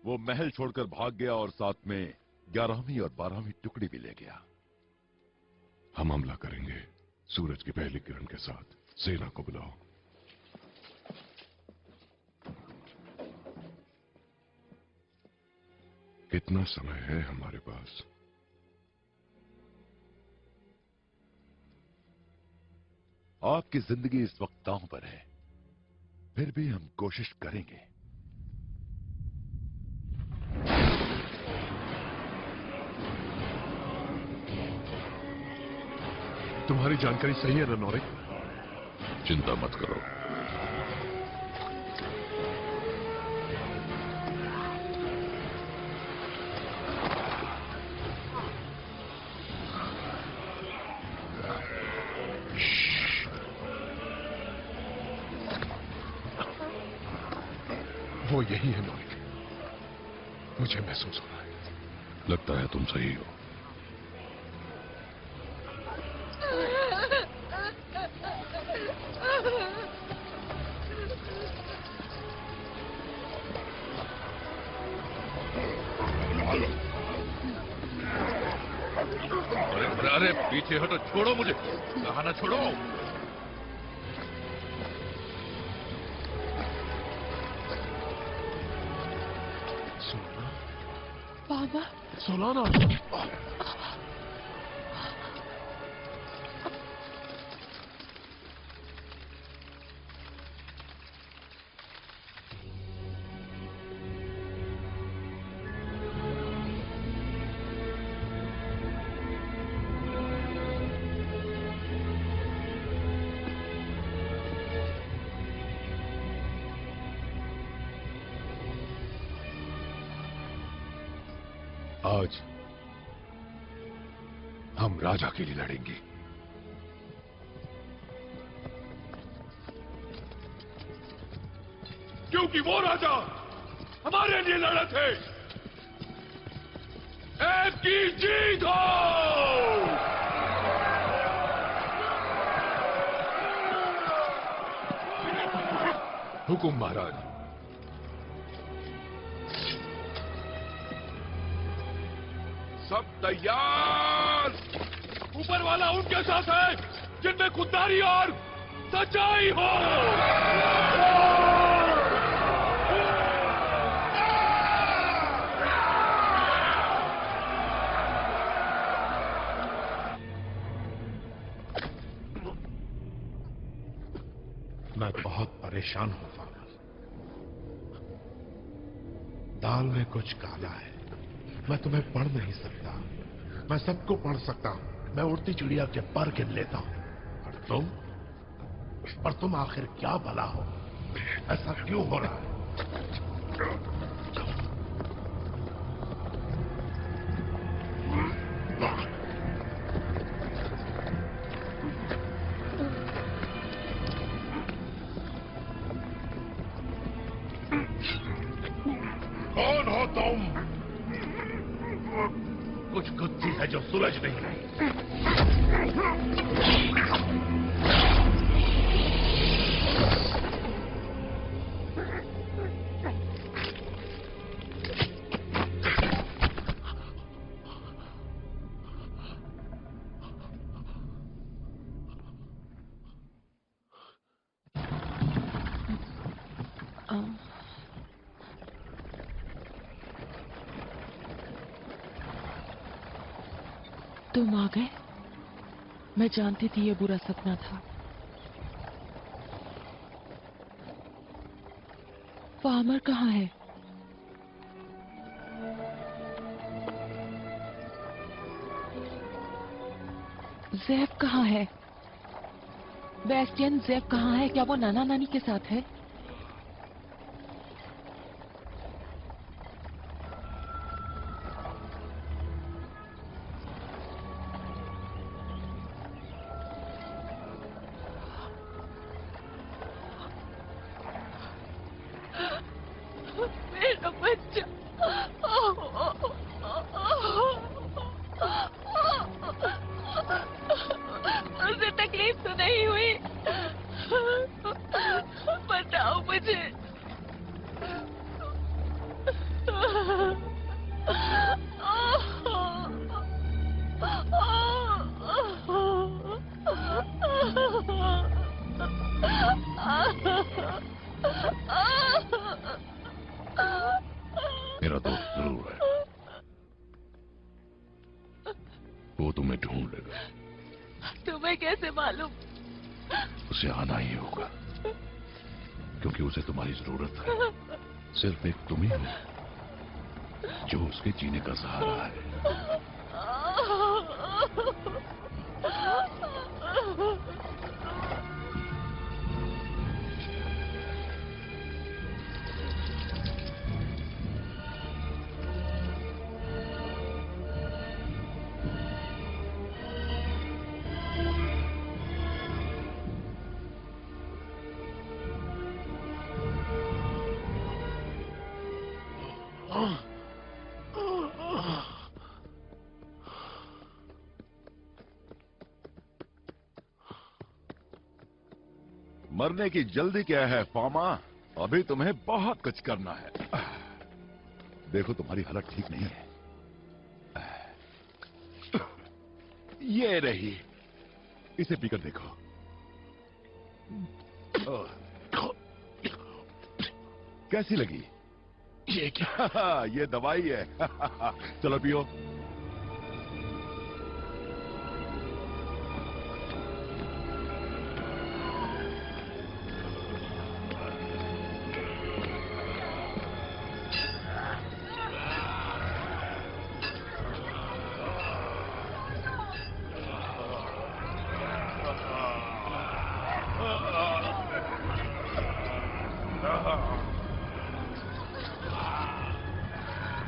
वो महल छोड़कर भाग गया और साथ में 11वीं और 12वीं टुकड़ी भी ले गया। हम हमला करेंगे सूरज की पहली किरण के साथ। सेना को बुलाओ। कितना समय है हमारे पास? आपकी जिंदगी इस वक्त दांव पर है, फिर भी हम कोशिश करेंगे। तुम्हारी जानकारी सही है रनौरे? चिंता मत करो। वो यही है नोरिक, मुझे महसूस हो रहा है। लगता है तुम सही हो। अरे अरे पीछे हटो, छोड़ो मुझे, कहा ना छोड़ो। बाबा सोलाना, आज हम राजा के लिए लड़ेंगे। क्योंकि वो राजा हमारे लिए लड़े थे। ऐब की जीत हो। हुकुम महाराज। सब तैयार। ऊपर वाला उनके साथ है जिनमें खुददारी और सच्चाई हो। मैं बहुत परेशान हूं फार्मर। दाल में कुछ काला है। मैं तुम्हें पढ़ नहीं सकता। मैं सबको पढ़ सकता हूं। मैं उड़ती चिड़िया के पर गिन लेता हूं। पर तुम आखिर क्या भला हो? ऐसा क्यों हो रहा है? कौन हो तुम? कुछ गुत्थी है जो सुलझ नहीं रही। तुम आ गए। मैं जानती थी ये बुरा सपना था। फार्मर कहाँ है? ज़ैफ कहाँ है? बेस्टियन, ज़ैफ कहाँ है? क्या वो नाना नानी के साथ है? मेरा बच्चा। उसे तकलीफ तो नहीं हुई? बताओ मुझे। मेरा दोस्त जरूर है। वो तुम्हें ढूंढ लेगा। तुम्हें कैसे मालूम? उसे आना ही होगा, क्योंकि उसे तुम्हारी जरूरत है। सिर्फ एक तुम ही हो जो उसके जीने का सहारा है। मरने की जल्दी क्या है फामा? अभी तुम्हें बहुत कुछ करना है। देखो तुम्हारी हालत ठीक नहीं है। ये रही, इसे पीकर देखो। कैसी लगी? ये क्या? ये दवाई है। चलो पियो।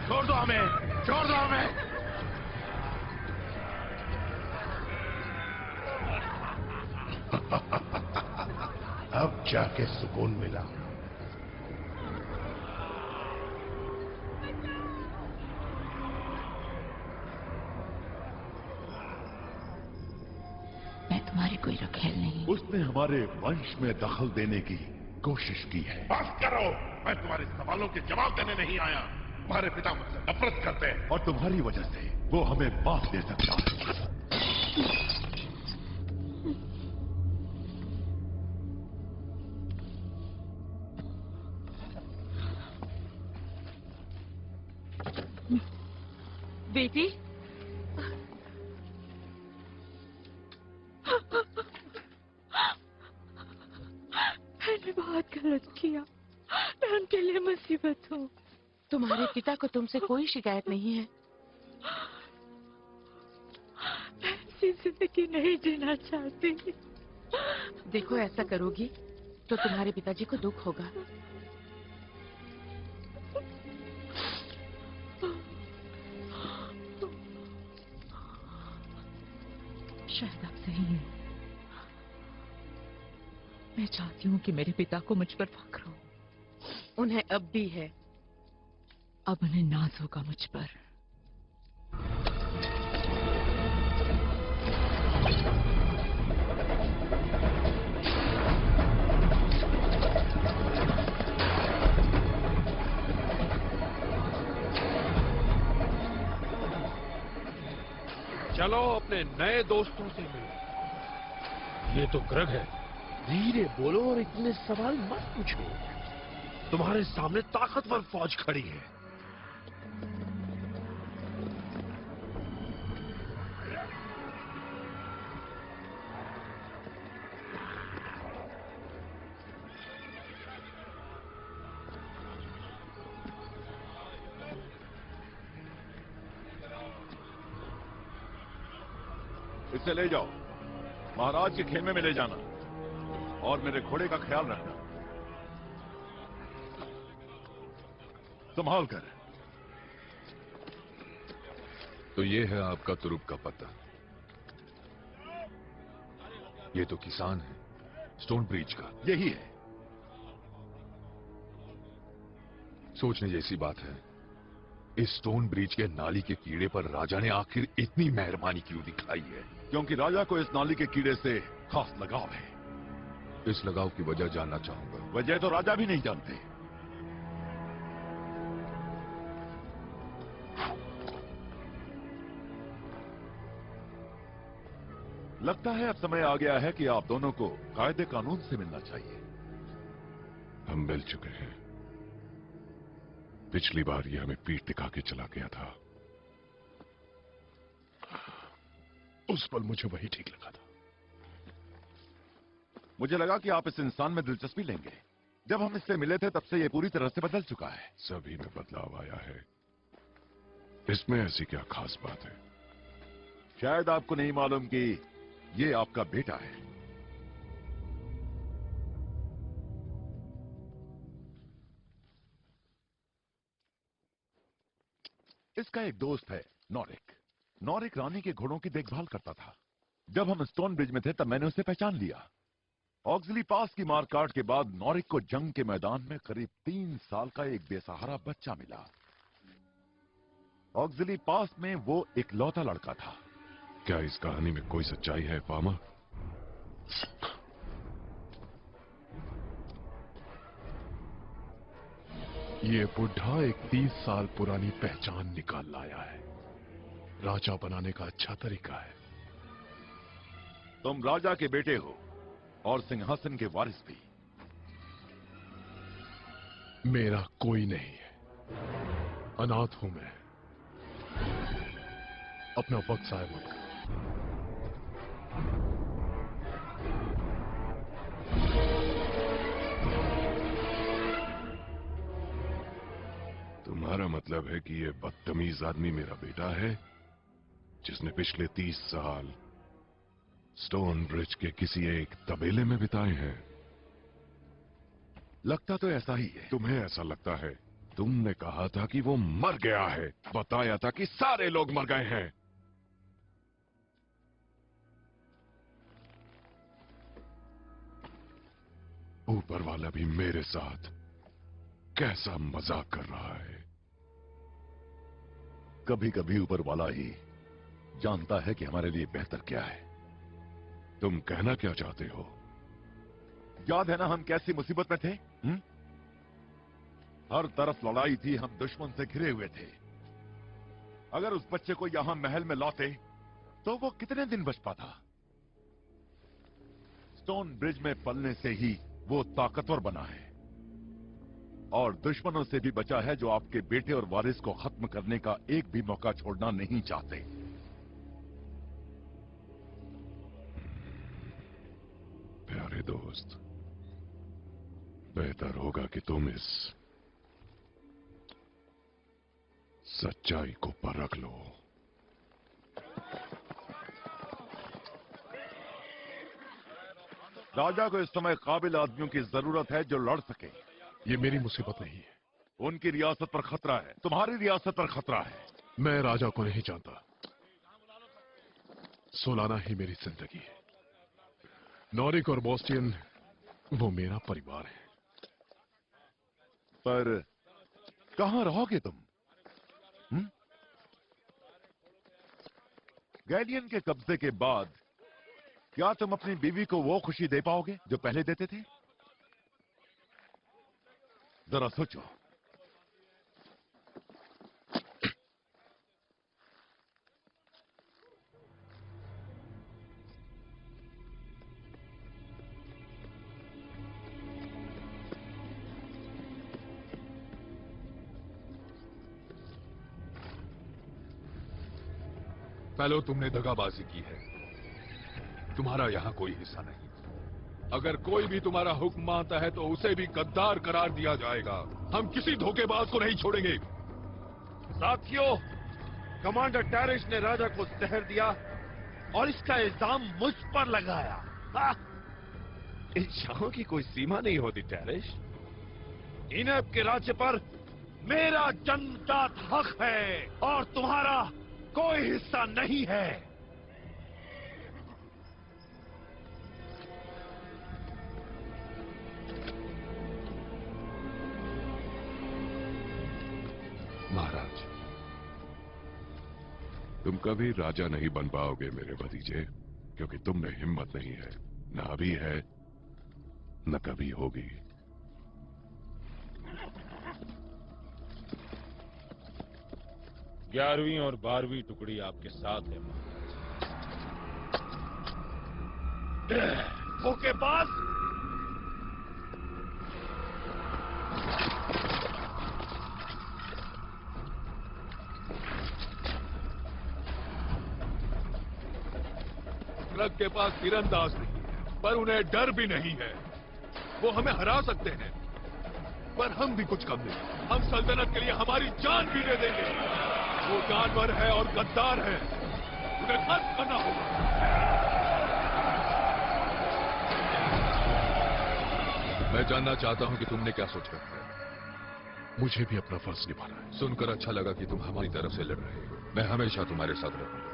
छोड़ दो हमें, छोड़ दो हमें। अब जाके सुकून मिला। मैं तुम्हारी कोई रखेल नहीं। उसने हमारे वंश में दखल देने की कोशिश की है। बस करो, मैं तुम्हारे सवालों के जवाब देने नहीं आया। तुम्हारे पिता मुझसे नफरत करते हैं और तुम्हारी वजह से वो हमें माफ दे सकता है। बेटी, मैंने बहुत गलत किया। मैं उनके लिए मुसीबत हूँ। तुम्हारे पिता को तुमसे कोई शिकायत नहीं है? मैं ऐसी जिंदगी नहीं जीना चाहती। देखो, ऐसा करोगी तो तुम्हारे पिताजी को दुख होगा। शायद आप सही हैं। मैं चाहती हूँ कि मेरे पिता को मुझ पर फख्र हो। उन्हें अब भी है। अब उन्हें नाज होगा मुझ पर। चलो अपने नए दोस्तों से मिलो। ये तो ग्रग है। धीरे बोलो और इतने सवाल मत पूछो। तुम्हारे सामने ताकतवर फौज खड़ी है। इसे ले जाओ, महाराज के खेमे में ले जाना और मेरे घोड़े का ख्याल रखना। संभाल कर। तो ये है आपका तुरुप का पता। ये तो किसान है, स्टोन ब्रिज का। यही है। सोचने जैसी बात है, इस स्टोन ब्रिज के नाली के कीड़े पर राजा ने आखिर इतनी मेहरबानी क्यों दिखाई है? क्योंकि राजा को इस नाली के कीड़े से खास लगाव है। इस लगाव की वजह जानना चाहूंगा। वजह तो राजा भी नहीं जानते। लगता है अब समय आ गया है कि आप दोनों को कायदे कानून से मिलना चाहिए। हम मिल चुके हैं। पिछली बार ये हमें पीठ दिखा के चला गया था। उस पल मुझे वही ठीक लगा था। मुझे लगा कि आप इस इंसान में दिलचस्पी लेंगे। जब हम इससे मिले थे तब से ये पूरी तरह से बदल चुका है। सभी में बदलाव आया है। इसमें ऐसी क्या खास बात है? शायद आपको नहीं मालूम कि ये आपका बेटा है। इसका एक दोस्त है नॉरिक। नॉरिक रानी के घोड़ों की देखभाल करता था। जब हम स्टोन ब्रिज में थे तब मैंने उसे पहचान लिया। ऑक्सली पास की मारकाट के बाद नॉरिक को जंग के मैदान में करीब 3 साल का एक बेसहारा बच्चा मिला। ऑक्सिली पास में वो इकलौता लड़का था। क्या इस कहानी में कोई सच्चाई है फार्मर? ये बुढ़ा एक 30 साल पुरानी पहचान निकाल लाया है। राजा बनाने का अच्छा तरीका है। तुम राजा के बेटे हो और सिंहासन के वारिस भी। मेरा कोई नहीं है, अनाथ हूं मैं। अपना वक्त जाया मत करो। तुम्हारा मतलब है कि ये बदतमीज आदमी मेरा बेटा है, जिसने पिछले 30 साल स्टोन ब्रिज के किसी एक तबेले में बिताए हैं? लगता तो ऐसा ही है। तुम्हें ऐसा लगता है? तुमने कहा था कि वो मर गया है, बताया था कि सारे लोग मर गए हैं। ऊपर वाला भी मेरे साथ कैसा मजाक कर रहा है। कभी कभी ऊपर वाला ही जानता है कि हमारे लिए बेहतर क्या है। तुम कहना क्या चाहते हो? याद है ना हम कैसी मुसीबत में थे? हर तरफ लड़ाई थी, हम दुश्मन से घिरे हुए थे। अगर उस बच्चे को यहां महल में लाते तो वो कितने दिन बच पाता? स्टोन ब्रिज में पलने से ही वो ताकतवर बना है और दुश्मनों से भी बचा है, जो आपके बेटे और वारिस को खत्म करने का एक भी मौका छोड़ना नहीं चाहते। प्यारे दोस्त, बेहतर होगा कि तुम इस सच्चाई को परख लो। राजा को इस समय काबिल आदमियों की जरूरत है जो लड़ सके। ये मेरी मुसीबत नहीं है। उनकी रियासत पर खतरा है, तुम्हारी रियासत पर खतरा है। मैं राजा को नहीं जानता। सोलाना ही मेरी जिंदगी है। नॉरिक और बोस्टियन वो मेरा परिवार है। पर कहां रहोगे तुम? गैलियन के कब्जे के बाद क्या तुम अपनी बीवी को वो खुशी दे पाओगे जो पहले देते थे? जरा सोचो। पहले तुमने दगाबाजी की है। तुम्हारा यहां कोई हिस्सा नहीं। अगर कोई भी तुम्हारा हुक्म मानता है तो उसे भी गद्दार करार दिया जाएगा। हम किसी धोखेबाज को नहीं छोड़ेंगे। साथियों, कमांडर टैरिश ने राजा को जहर दिया और इसका इल्जाम मुझ पर लगाया। इच्छाओं की कोई सीमा नहीं होती टैरिश। इनब के राज्य पर मेरा जन्मजात हक है और तुम्हारा कोई हिस्सा नहीं है। महाराज, तुम कभी राजा नहीं बन पाओगे मेरे भतीजे, क्योंकि तुम में हिम्मत नहीं है, न अभी है न कभी होगी। ग्यारहवीं और 12वीं टुकड़ी आपके साथ है वो के पास ट्रक के पास तीरंदाज नहीं है, पर उन्हें डर भी नहीं है। वो हमें हरा सकते हैं, पर हम भी कुछ कम नहीं। हम सल्तनत के लिए हमारी जान भी दे देंगे। वो जानवर है और गद्दार है, उन्हें खत्म करना होगा। मैं जानना चाहता हूं कि तुमने क्या सोच रखा है। मुझे भी अपना फर्ज निभाना है। सुनकर अच्छा लगा कि तुम हमारी तरफ से लड़ रहे हो। मैं हमेशा तुम्हारे साथ रहूंगा।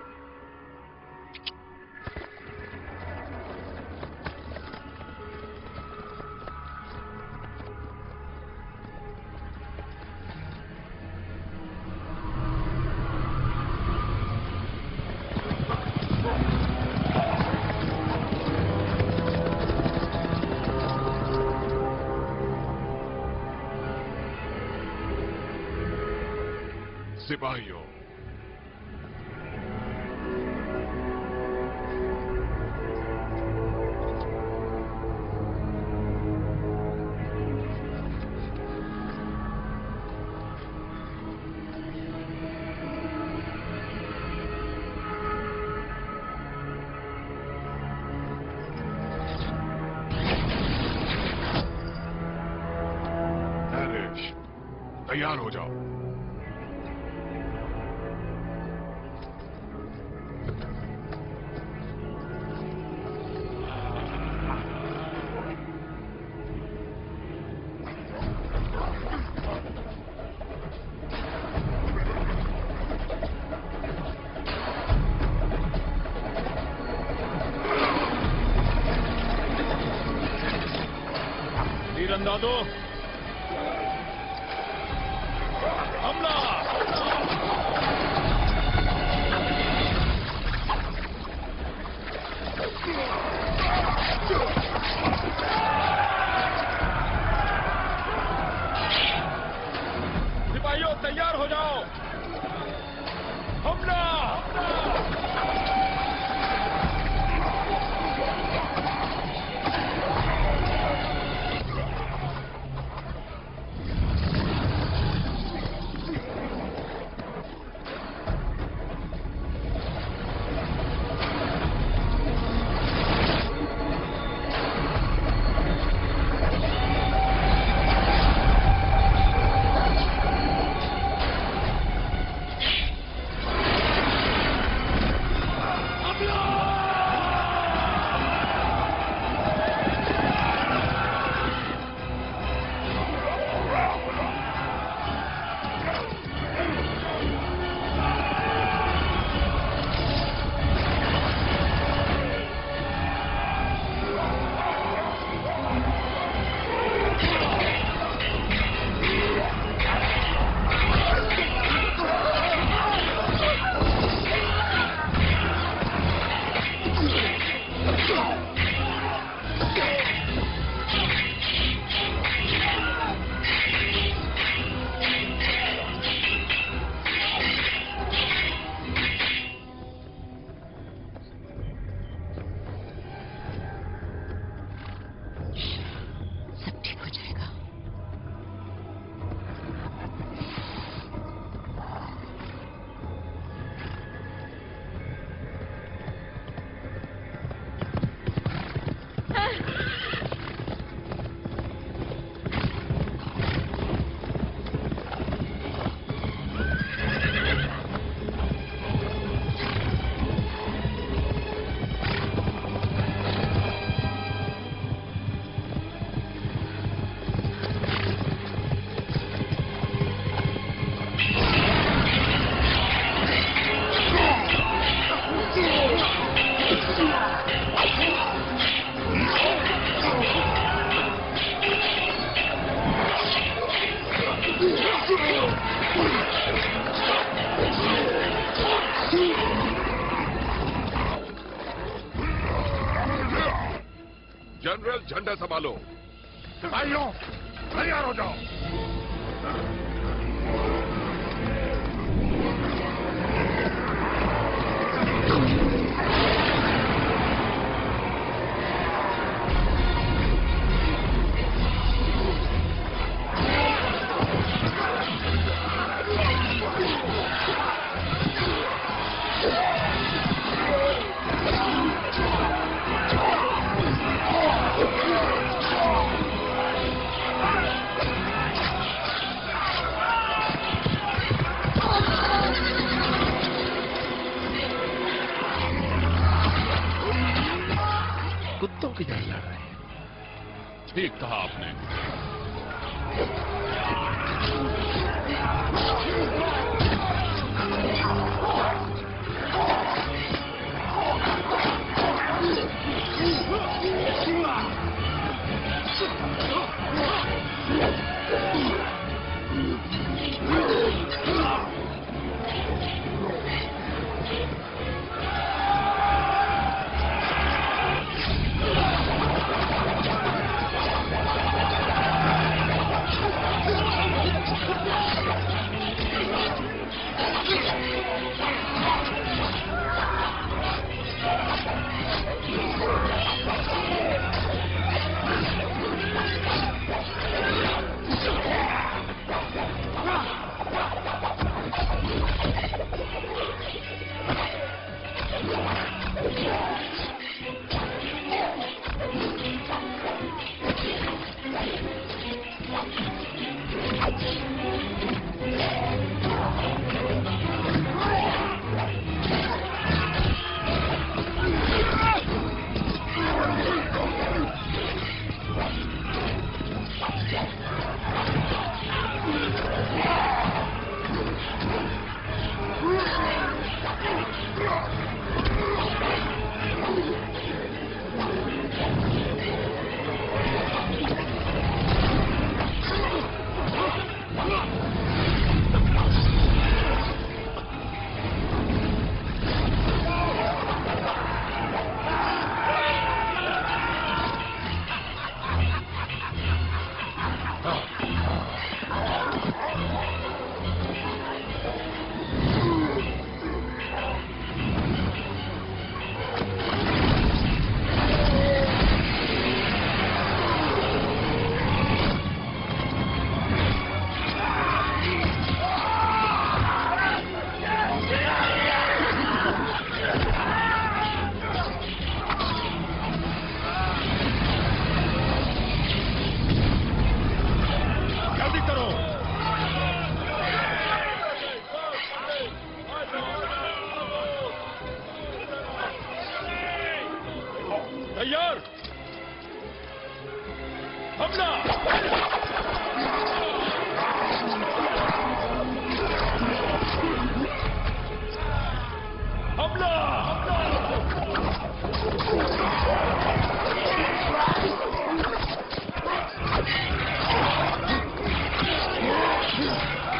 सिपाहियों, तैयार हो जाओ। तीरंदाजों, हमला! सिपाहियों तैयार हो जाओ! हमला! जनरल, झंडा संभालो। सिपाहियों तैयार हो जाओ। कुत्तों की तरह लड़ रहे हैं। ठीक कहा आपने।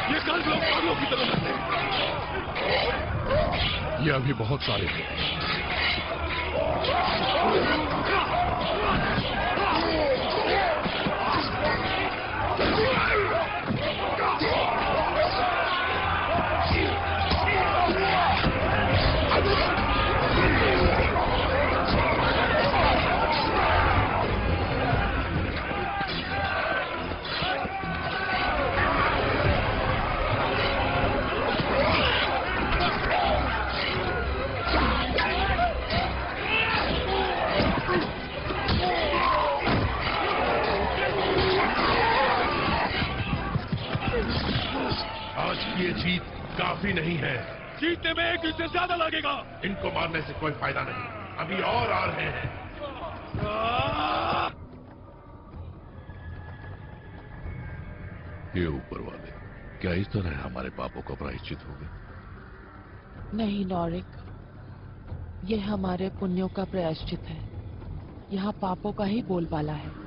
ये कल लोग पागलों की तरह लगते हैं। ये अभी बहुत सारे हैं। आज की ये जीत काफी नहीं है। जीतने में एक से ज्यादा लगेगा। इनको मारने से कोई फायदा नहीं, अभी और आ रहे हैं। ये ऊपर वाले, क्या इस तरह हमारे पापों का प्रायश्चित होगा? नहीं नॉरिक, ये हमारे पुण्यों का प्रायश्चित है। यहाँ पापों का ही बोलबाला है।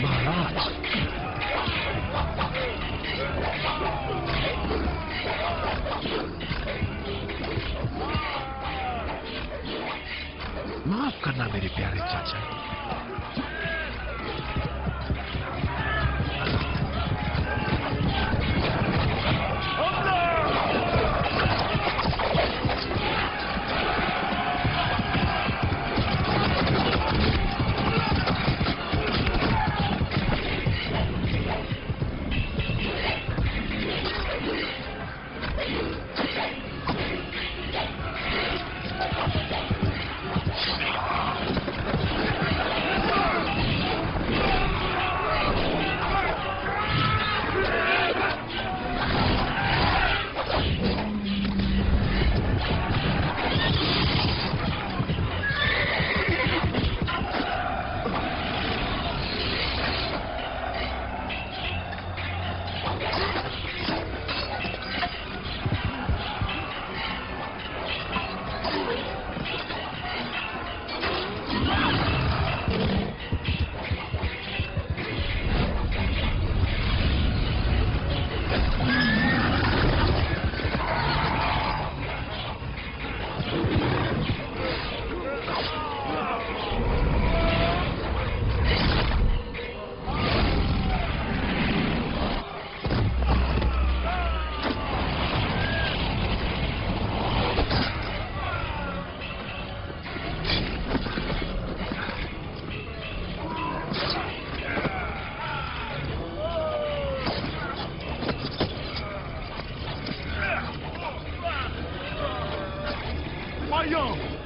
महाराज, माफ करना मेरे प्यारे चाचा।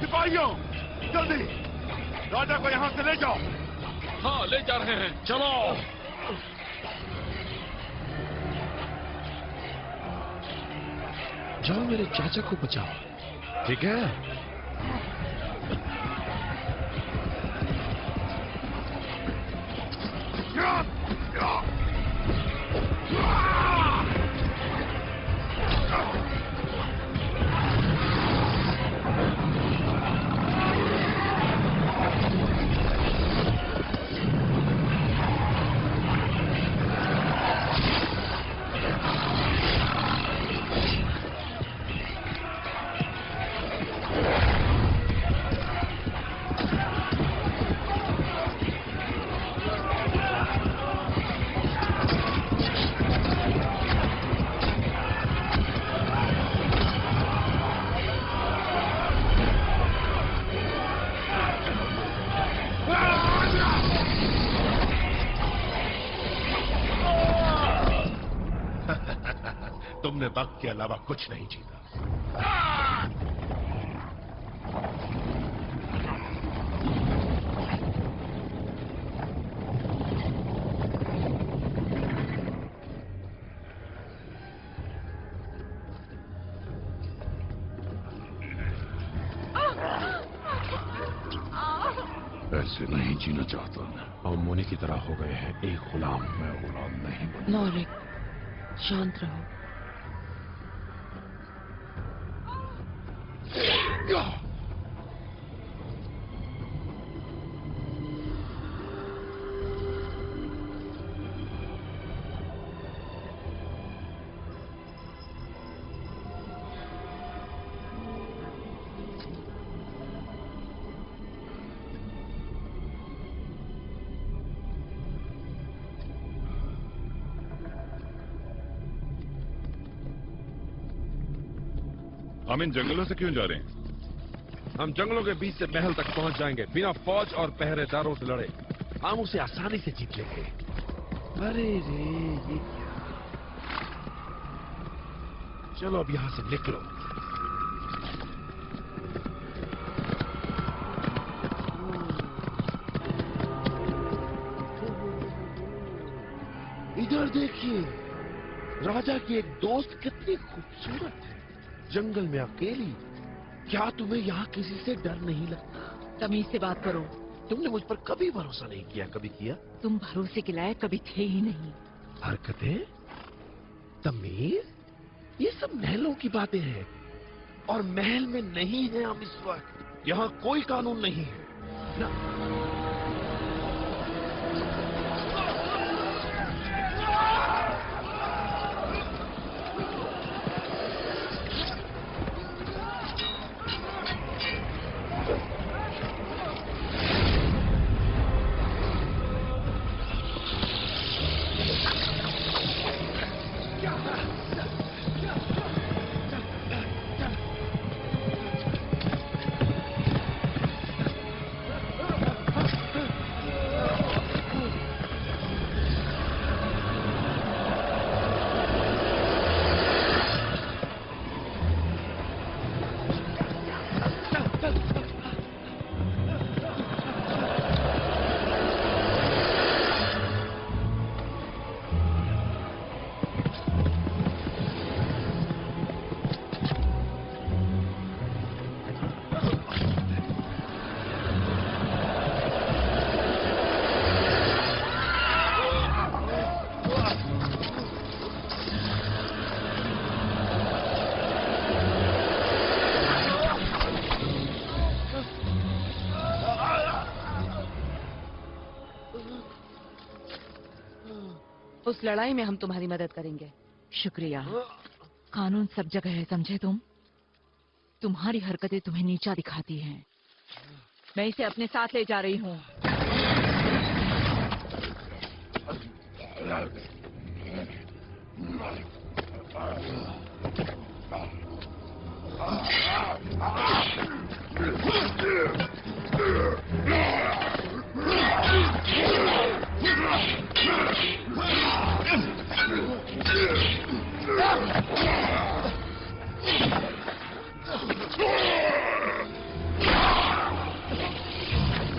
सिपाहियों, जल्दी राजा को यहाँ से ले जाओ। हाँ, ले जा रहे हैं। चलो। जाओ मेरे चाचा को बचाओ, ठीक है? तुमने वक्त के अलावा कुछ नहीं जीता। ऐसे नहीं जीना चाहता। हम मुनि की तरह हो गए हैं एक गुलाम। मैं गुलाम नहीं बन। नौरिक, शांत रहो। हम इन जंगलों से क्यों जा रहे हैं? हम जंगलों के बीच से महल तक पहुंच जाएंगे बिना फौज और पहरेदारों से लड़े। हम उसे आसानी से जीत लेंगे। अरे रे, ये क्या? चलो अब यहां से निकलो। इधर देखिए, राजा की एक दोस्त कितनी खूबसूरत है। जंगल में अकेली। क्या तुम्हें यहाँ किसी से डर नहीं लगता? तमीज से बात करो। तुमने मुझ पर कभी भरोसा नहीं किया। कभी किया? तुम भरोसे के लायक कभी थे ही नहीं। हरकतें, तमीज, ये सब महलों की बातें हैं। और महल में नहीं है हम इस वक्त। यहाँ कोई कानून नहीं है ना। उस लड़ाई में हम तुम्हारी मदद करेंगे। शुक्रिया। कानून सब जगह है, समझे तुम? तुम्हारी हरकतें तुम्हें नीचा दिखाती हैं। मैं इसे अपने साथ ले जा रही हूँ।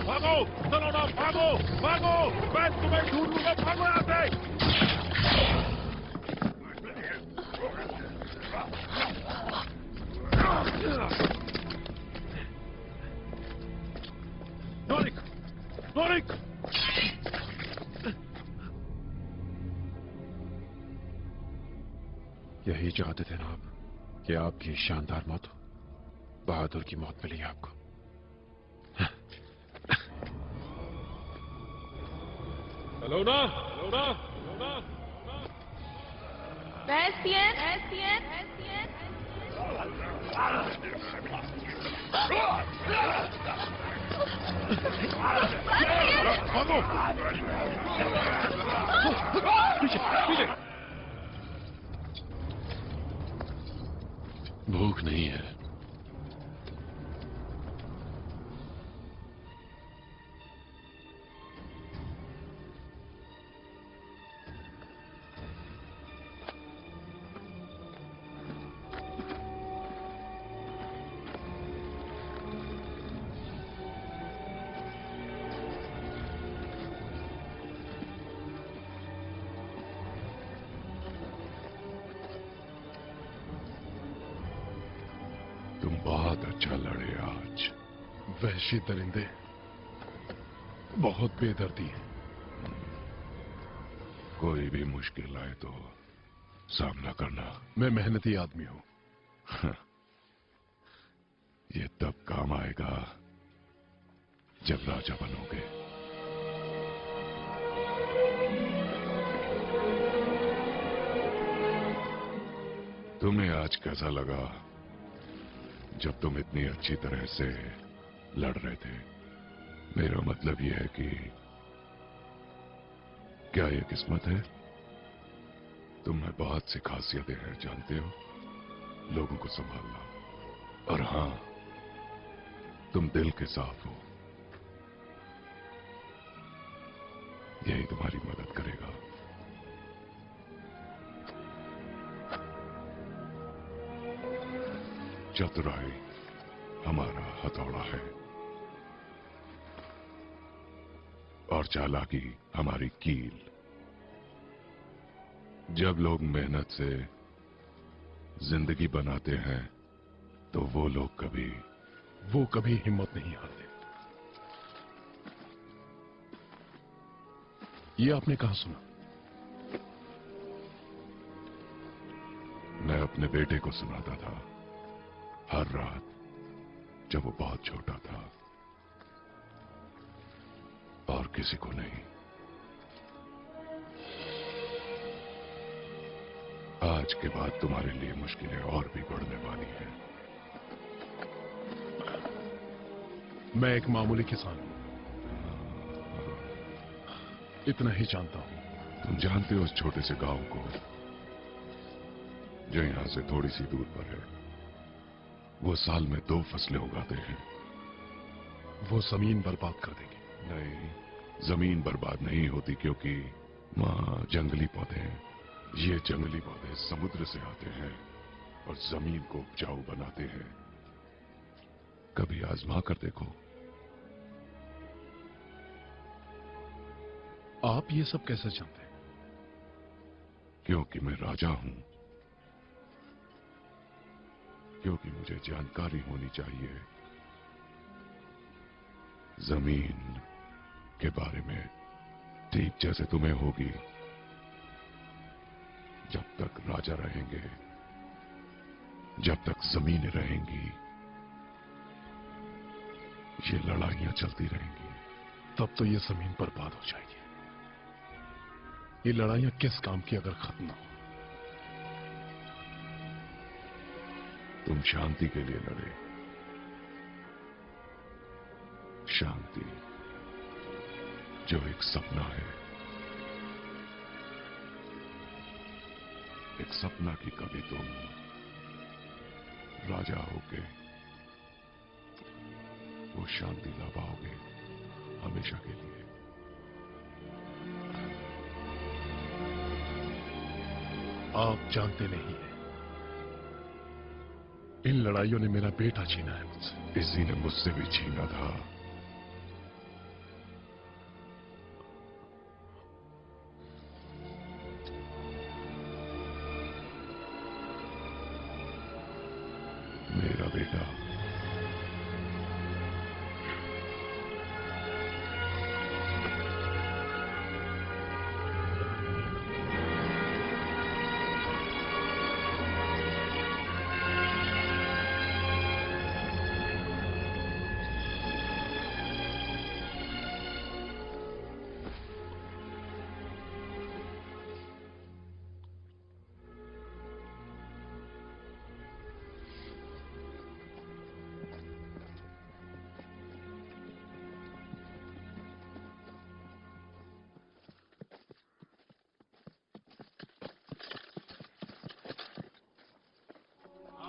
भागो, चलो ना, भागो, भागो, मैं तुम्हें ढूंढूंगा, भागो यहाँ से। नौरिक, नौरिक, यही चाहते थे ना आप कि आपकी शानदार मौत हो। बहादुर की मौत मिली आपको। हेलो ना, हेलो ना, हेलो ना। भागो, पीछे, पीछे। भूख नहीं है। तुम बहुत अच्छा लड़े आज। वहशी दरिंदे, बहुत बेदर्दी है। कोई भी मुश्किल आए तो सामना करना। मैं मेहनती आदमी हूं। ये तब काम आएगा जब राजा बनोगे। तुम्हें आज कैसा लगा जब तुम इतनी अच्छी तरह से लड़ रहे थे? मेरा मतलब यह है कि क्या ये किस्मत है? तुम्हें बहुत सी खासियतें हैं, जानते हो, लोगों को संभालना। और हां, तुम दिल के साफ हो, यही तुम्हारी मदद करेगा। चतुराई हमारा हथौड़ा है और चालाकी हमारी कील। जब लोग मेहनत से जिंदगी बनाते हैं तो वो कभी हिम्मत नहीं हारते। ये आपने कहां सुना? मैं अपने बेटे को सुनाता था हर रात जब वो बहुत छोटा था, और किसी को नहीं। आज के बाद तुम्हारे लिए मुश्किलें और भी बढ़ने वाली हैं। मैं एक मामूली किसान हूं, इतना ही जानता हूं। तुम जानते हो उस छोटे से गांव को जो यहां से थोड़ी सी दूर पर है? वो साल में 2 फसलें उगाते हैं। वो जमीन बर्बाद कर देंगे। नहीं, जमीन बर्बाद नहीं होती, क्योंकि वहां जंगली पौधे हैं। ये जंगली पौधे समुद्र से आते हैं और जमीन को उपजाऊ बनाते हैं। कभी आजमा कर देखो। आप ये सब कैसे जानते हैं? क्योंकि मैं राजा हूं, क्योंकि मुझे जानकारी होनी चाहिए जमीन के बारे में, ठीक जैसे तुम्हें होगी। जब तक राजा रहेंगे, जब तक जमीनें रहेंगी, ये लड़ाइयां चलती रहेंगी। तब तो ये जमीन बर्बाद हो जाएगी। ये लड़ाइयां किस काम की अगर खत्म ना हो? तुम शांति के लिए लड़े। शांति जो एक सपना है, एक सपना की कभी तुम राजा होगे, वो शांति ला पाओगे हमेशा के लिए। आप जानते नहीं हैं, इन लड़ाइयों ने मेरा बेटा छीना है मुझसे। इसी ने मुझसे भी छीना था। मेरा बेटा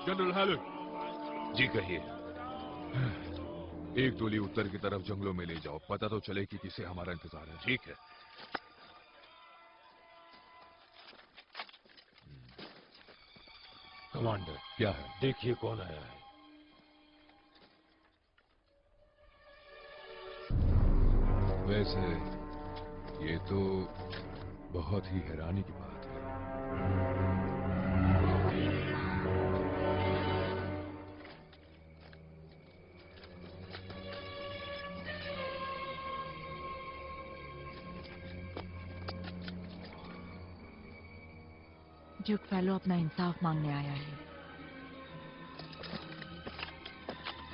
जनरल हैलर। जी कहिए। एक टोली उत्तर की तरफ जंगलों में ले जाओ, पता तो चले कि किसे हमारा इंतजार है। ठीक है। कमांडर, क्या है? देखिए कौन आया है। वैसे ये तो बहुत ही हैरानी की बात है। ड्यूक फेलो अपना इंसाफ मांगने आया है।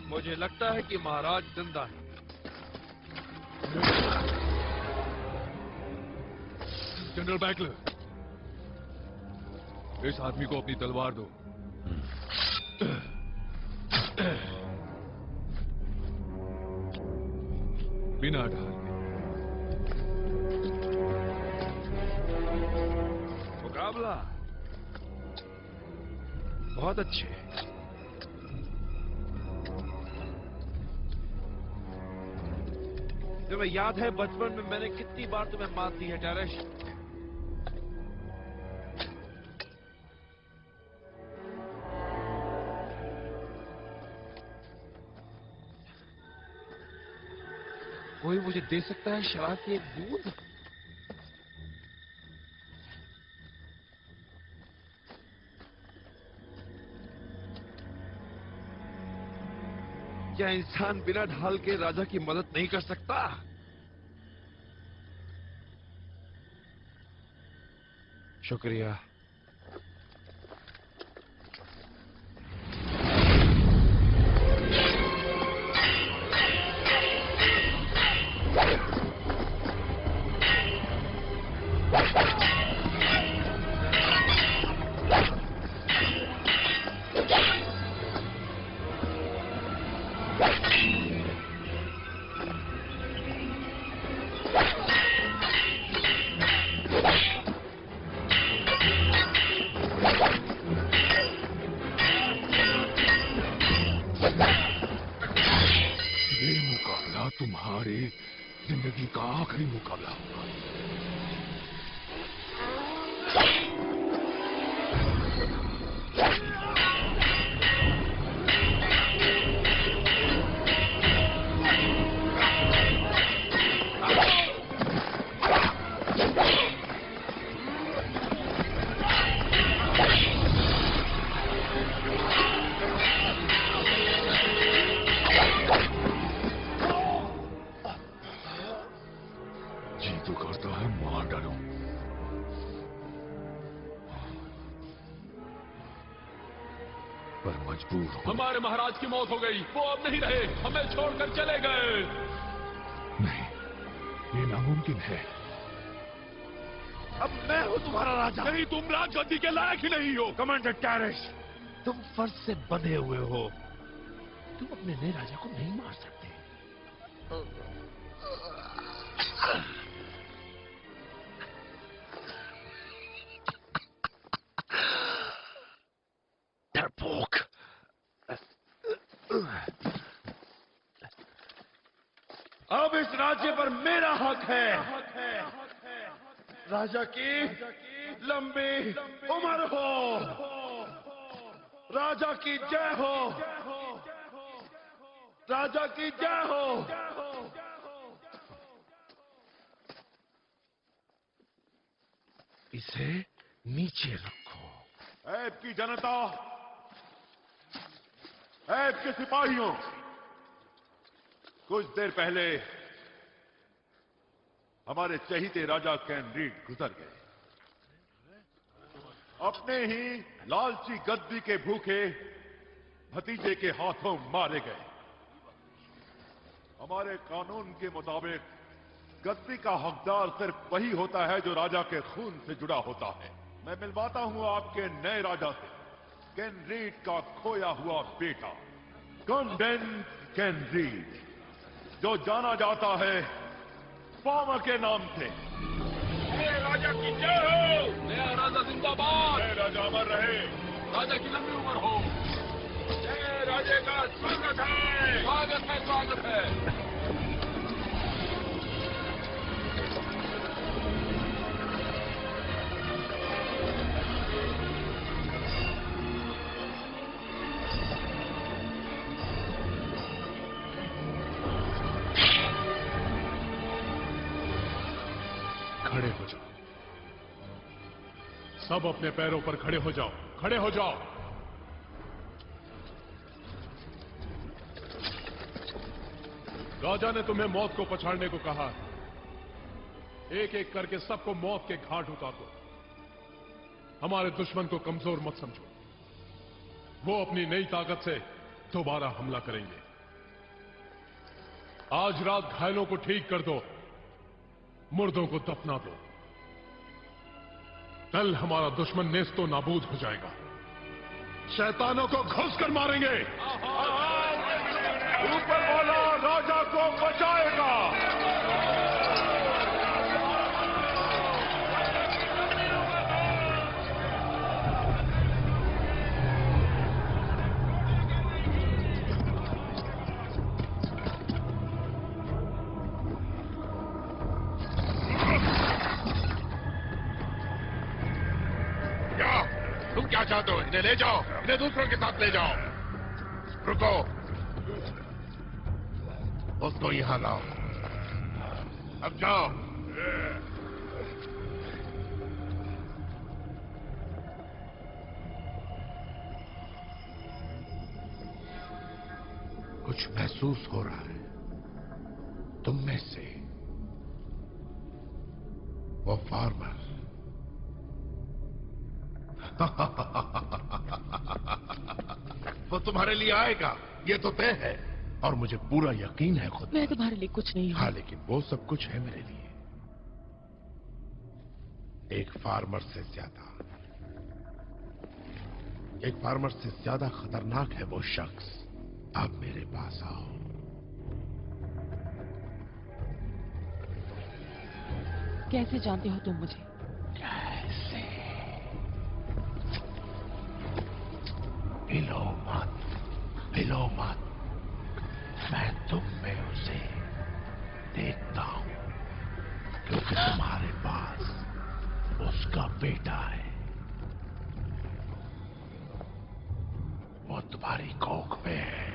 मुझे लगता है कि महाराज जिंदा है। जनरल बैकलर, इस आदमी को अपनी तलवार दो। बिना ढाल के। मुकाबला बहुत अच्छे। तुम्हें याद है बचपन में मैंने कितनी बार तुम्हें मात दी है टैरेश? कोई मुझे दे सकता है शराब की एक बूंद? क्या इंसान बिना ढाल के राजा की मदद नहीं कर सकता? शुक्रिया। ये मुकाबला तुम्हारी जिंदगी का आखिरी मुकाबला होगा। जी तो करता है मार डालो, पर मजबूर हूं। हमारे महाराज की मौत हो गई, वो अब नहीं रहे, हमें छोड़कर चले गए। नहीं, ये नामुमकिन है। अब मैं हूं तुम्हारा राजा। नहीं, तुम राजगद्दी के लायक ही नहीं हो। कमांडर टैरेश, तुम फर्ज से बंधे हुए हो। तुम अपने नए राजा को नहीं मार सकते। डरपोक। अब इस राज्य पर मेरा हक है। राजा की लंबी उम्र हो। राजा की जय हो। राजा की जय हो। इसे नीचे रखो। ऐब की जनता, ऐब के सिपाहियों, कुछ देर पहले हमारे चहीते राजा कैनरीड गुजर गए। अपने ही लालची गद्दी के भूखे भतीजे के हाथों मारे गए। हमारे कानून के मुताबिक गद्दी का हकदार सिर्फ वही होता है जो राजा के खून से जुड़ा होता है। मैं मिलवाता हूं आपके नए राजा से कैनरीड का खोया हुआ बेटा कॉन्डेन कैनरीड, जो जाना जाता है फार्मर के नाम से। राजा की जय हो। नया राजा जिंदाबाद। नए राजा अमर रहे। राजा की लंबी उम्र हो। नए राजे का स्वागत है। स्वागत है, स्वागत है। खड़े हो जाओ, सब अपने पैरों पर खड़े हो जाओ, खड़े हो जाओ। राजा ने तुम्हें मौत को पछाड़ने को कहा है। एक एक करके सबको मौत के घाट उतार दो। हमारे दुश्मन को कमजोर मत समझो। वो अपनी नई ताकत से दोबारा हमला करेंगे। आज रात घायलों को ठीक कर दो, मुर्दों को दफना दो। कल हमारा दुश्मन नेस्तो नाबूद हो जाएगा। शैतानों को घुस कर मारेंगे। ऊपर बोलो, राजा को बचाएगा। तुम क्या चाहते हो? इन्हें ले जाओ, इन्हें दूसरों के साथ ले जाओ। रुको, उसको यहां लाओ। अब जाओ। कुछ महसूस हो रहा है तुम में से। वो फार्मर वो तुम्हारे लिए आएगा, ये तो तय है। और मुझे पूरा यकीन है खुद। मैं तुम्हारे लिए कुछ नहीं हूं। हाँ, लेकिन वो सब कुछ है मेरे लिए। एक फार्मर से ज्यादा खतरनाक है वो शख्स। अब मेरे पास आओ। कैसे जानते हो तुम मुझे? कैसे? हिलो मत। मैं तुम में उसे देखता हूं, क्योंकि तुम्हारे पास उसका बेटा है। वो तुम्हारी कोख में है।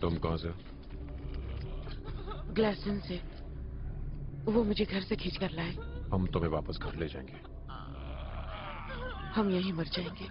तुम कहां से? ग्लेसन से। वो मुझे घर से खींच कर लाए। हम तुम्हें वापस घर ले जाएंगे। हम यहीं मर जाएंगे।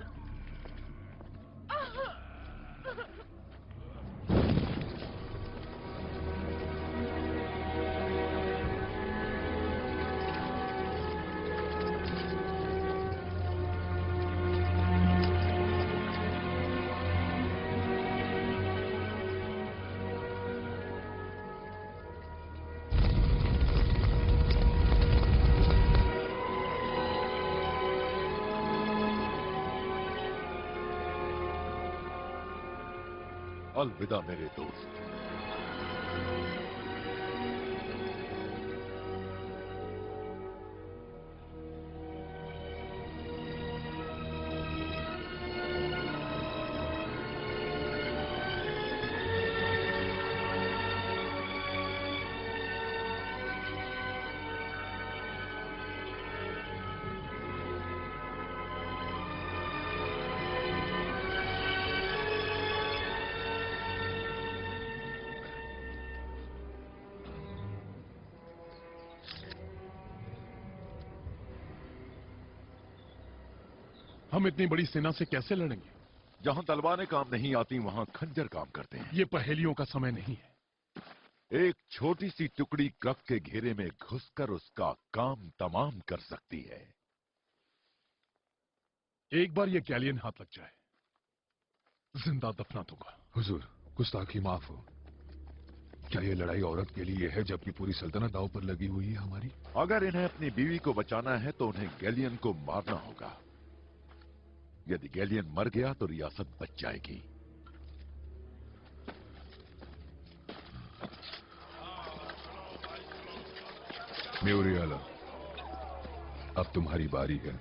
अलविदा मेरे दोस्त। हम इतनी बड़ी सेना से कैसे लड़ेंगे? जहां तलवारें काम नहीं आती वहां खंजर काम करते हैं। ये पहेलियों का समय नहीं है। एक छोटी सी टुकड़ी क्रक के घेरे में घुसकर उसका काम तमाम कर सकती है। एक बार ये गैलियन हाथ लग जाए, जिंदा दफना दूंगा। हुजूर, गुस्ताखी माफ हो। क्या ये लड़ाई औरत के लिए है जबकि पूरी सल्तनत दांव पर लगी हुई है हमारी? अगर इन्हें अपनी बीवी को बचाना है तो उन्हें गैलियन को मारना होगा। यदि गैलियन मर गया तो रियासत बच जाएगी। म्यूरियाला, अब तुम्हारी बारी है।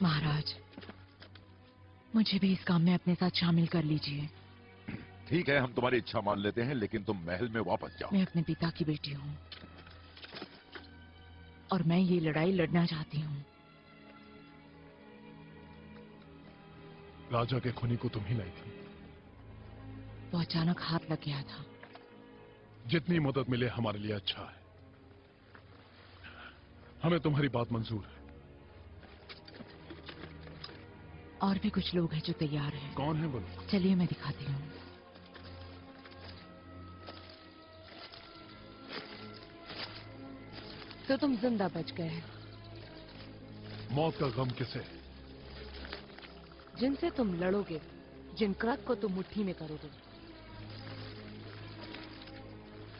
महाराज, मुझे भी इस काम में अपने साथ शामिल कर लीजिए। ठीक है, हम तुम्हारी इच्छा मान लेते हैं, लेकिन तुम महल में वापस जाओ। मैं अपने पिता की बेटी हूँ और मैं ये लड़ाई लड़ना चाहती हूँ। राजा के खूनी को तुम ही लाई थी। तो अचानक हाथ लग गया था। जितनी मदद मिले हमारे लिए अच्छा है। हमें तुम्हारी बात मंजूर है। और भी कुछ लोग हैं जो तैयार हैं। कौन है वो लोग? चलिए मैं दिखाती हूँ। तो तुम जिंदा बच गए। मौत का गम किसे? जिनसे तुम लड़ोगे, जिन क्रक को तुम मुट्ठी में करोगे,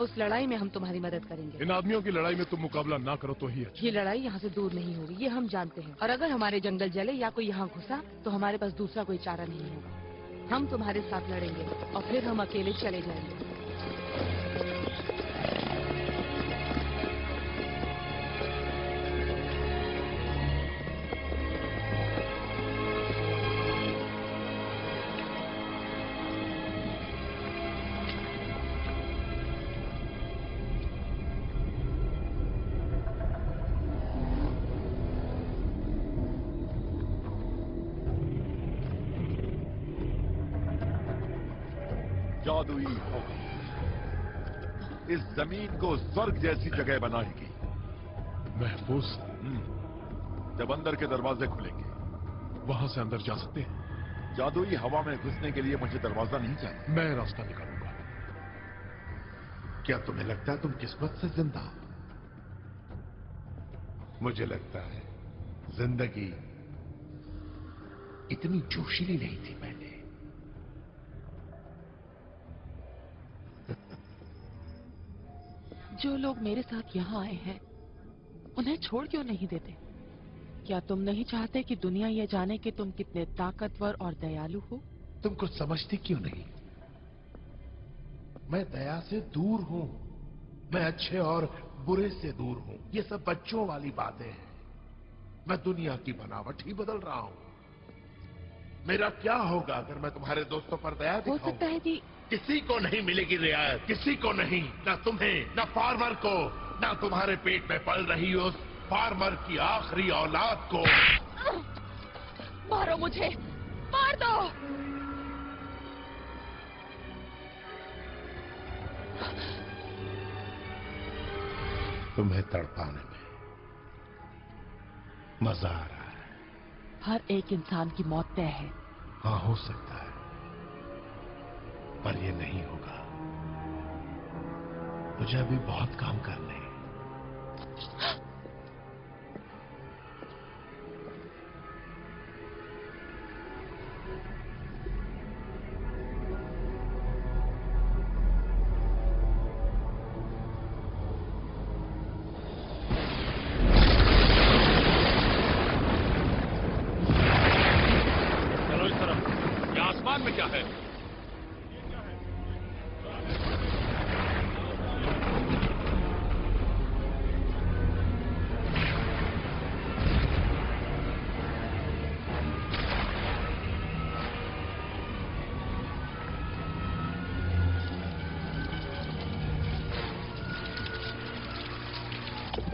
उस लड़ाई में हम तुम्हारी मदद करेंगे। इन आदमियों की लड़ाई में तुम मुकाबला ना करो तो ही अच्छा। ये लड़ाई यहाँ से दूर नहीं होगी, ये हम जानते हैं। और अगर हमारे जंगल जले या कोई यहाँ घुसा तो हमारे पास दूसरा कोई चारा नहीं होगा। हम तुम्हारे साथ लड़ेंगे और फिर हम अकेले चले जाएंगे। जादुई हवा इस जमीन को स्वर्ग जैसी जगह बनाएगी। महफूज। जब अंदर के दरवाजे खुलेंगे, वहां से अंदर जा सकते हैं। जादुई हवा में घुसने के लिए मुझे दरवाजा नहीं चाहिए। मैं रास्ता निकालूंगा। क्या तुम्हें लगता है तुम किस्मत से जिंदा हो? मुझे लगता है जिंदगी इतनी जोशीली नहीं थी पहले। जो लोग मेरे साथ यहाँ आए हैं, उन्हें छोड़ क्यों नहीं देते? क्या तुम नहीं चाहते कि दुनिया ये जाने कि तुम कितने ताकतवर और दयालु हो? तुम कुछ समझती क्यों नहीं? मैं दया से दूर हूं। मैं अच्छे और बुरे से दूर हूं। ये सब बच्चों वाली बातें हैं। मैं दुनिया की बनावट ही बदल रहा हूं। मेरा क्या होगा अगर मैं तुम्हारे दोस्तों पर दया दिखाऊं? हो सकता है कि किसी को नहीं मिलेगी रियायत, किसी को नहीं। ना तुम्हें, ना फार्मर को, ना तुम्हारे पेट में पल रही उस फार्मर की आखिरी औलाद को। मारो मुझे, मार दो। तुम्हें तड़पाने में मजा आ रहा है। हर एक इंसान की मौत तय है। हाँ, हो सकता है, पर ये नहीं होगा। मुझे अभी बहुत काम करने हैं। चलो इस तरफ। ये आसमान में क्या है?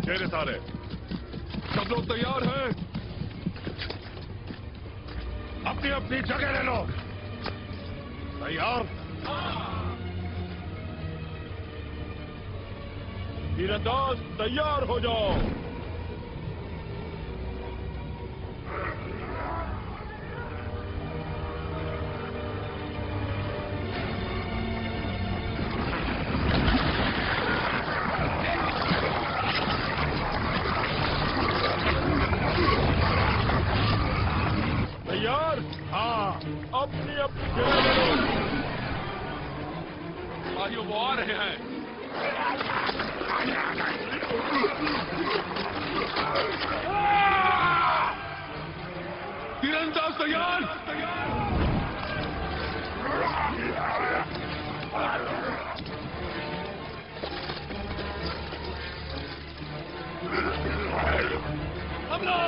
शेर सारे, सब लोग तैयार हैं? अपनी अपनी जगह ले लो। तैयार? तीरंदाज तैयार हो जाओ। तैयार? हाँ, अपनी अपनी जगह ले लो। भाइयों, वो आ रहे हैं। तीरंदाज तैयार? हमला!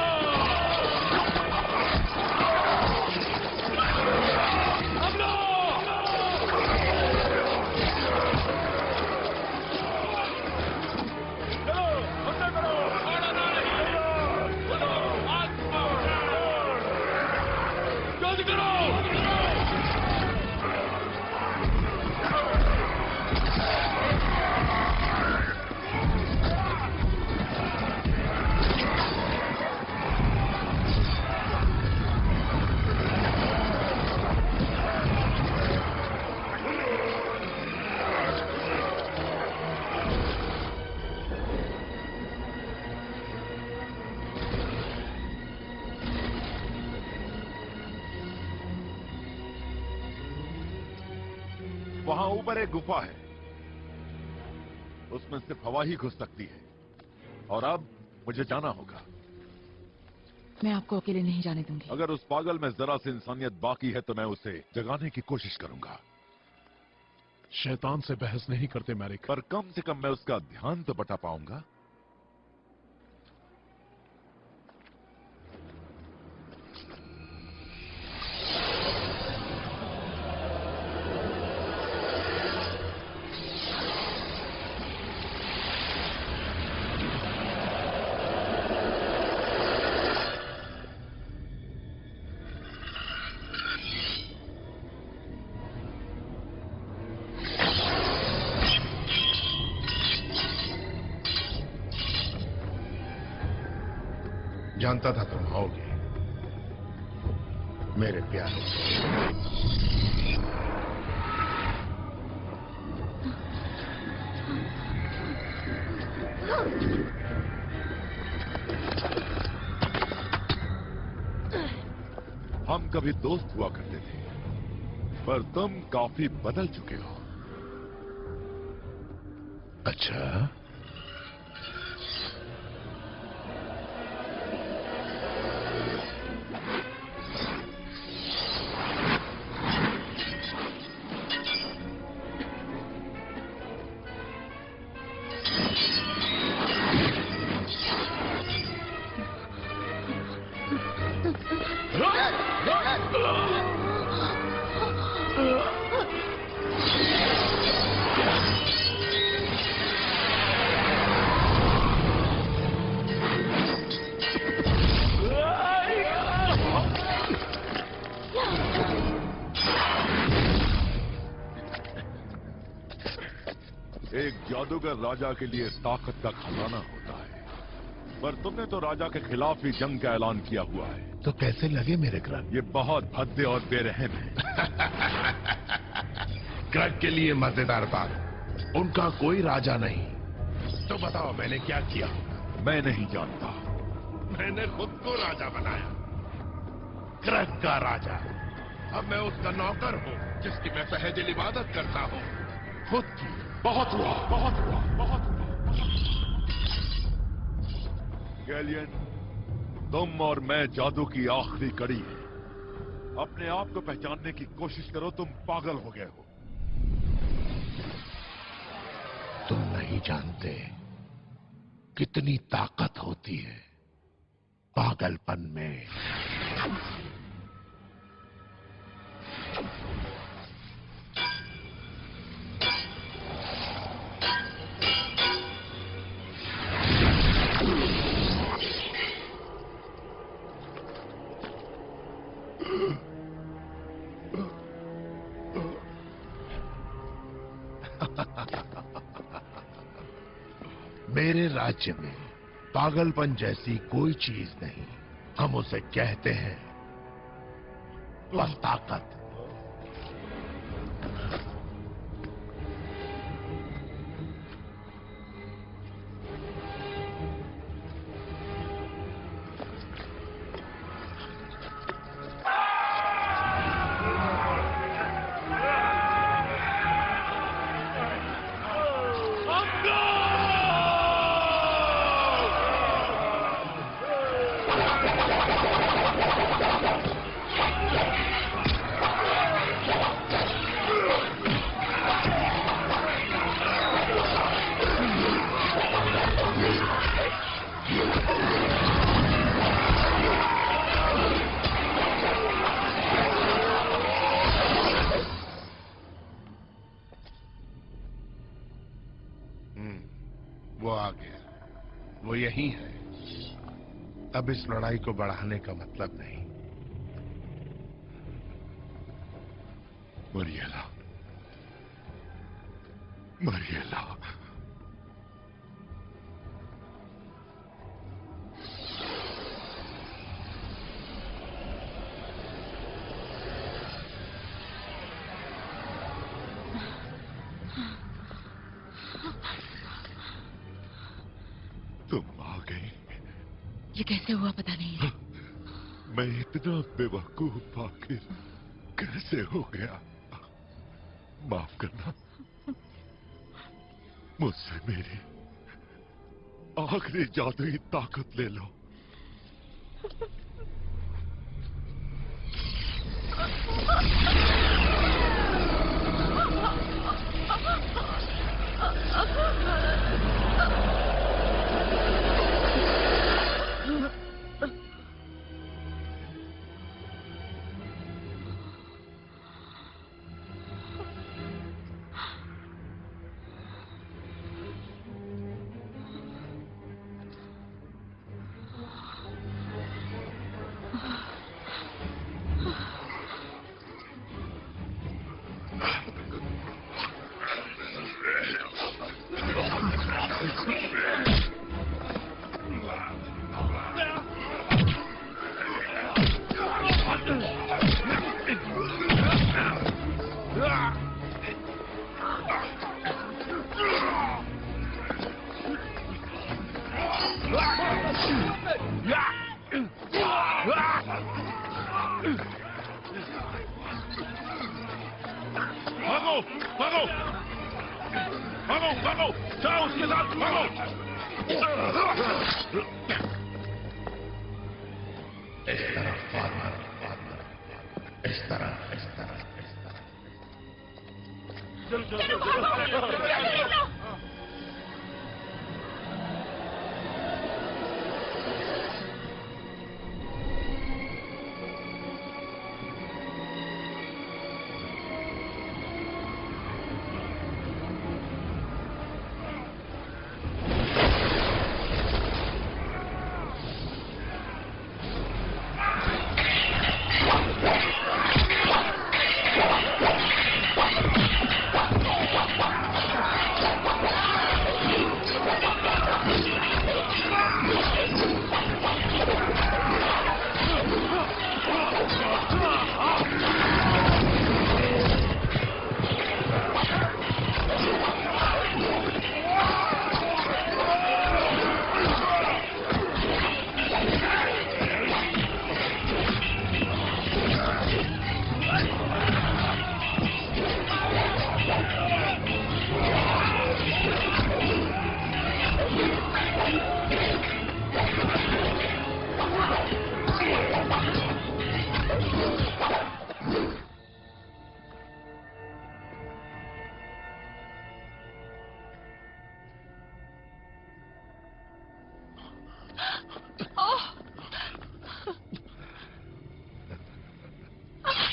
वहां ऊपर एक गुफा है, उसमें सिर्फ हवा ही घुस सकती है। और अब मुझे जाना होगा। मैं आपको अकेले नहीं जाने दूंगी। अगर उस पागल में जरा सी इंसानियत बाकी है तो मैं उसे जगाने की कोशिश करूंगा। शैतान से बहस नहीं करते मैरिक। पर कम से कम मैं उसका ध्यान तो बटा पाऊंगा। जानता था तुम आओगे मेरे प्यारे। हम कभी दोस्त हुआ करते थे, पर तुम काफी बदल चुके हो। अच्छा, एक जादूगर राजा के लिए ताकत का खजाना होता है, पर तुमने तो राजा के खिलाफ ही जंग का ऐलान किया हुआ है। तो कैसे लगे मेरे ग्रह? ये बहुत भद्दे और बेरहम है। ग्रह के लिए मजेदार बात, उनका कोई राजा नहीं। तो बताओ मैंने क्या किया? मैं नहीं जानता। मैंने खुद को राजा बनाया, ग्रह का राजा। अब मैं उसका नौकर हूँ जिसकी मैं तहे दिल इबादत करता हूँ। खुद की। बहुत हुआ, बहुत हुआ, बहुत हुआ। गैलियन, तुम और मैं जादू की आखिरी कड़ी है। अपने आप को पहचानने की कोशिश करो, तुम पागल हो गए हो। तुम नहीं जानते कितनी ताकत होती है पागलपन में। मेरे राज्य में पागलपन जैसी कोई चीज नहीं। हम उसे कहते हैं बस ताकत। वो आ गया, वो यही है। अब इस लड़ाई को बढ़ाने का मतलब नहीं। मरियला, मरियला, तुम आ गई। ये कैसे हुआ पता नहीं। मैं इतना बेवकूफ आखिर कैसे हो गया? माफ करना, मुझसे मेरी आखिरी जादुई ताकत ले लो। भागो भागो भागो भागो, जाओ उसके साथ भागो। इस तरफ फार्मर, इस तरफ, इस तरफ, इस तरफ। चलो चलो चलो।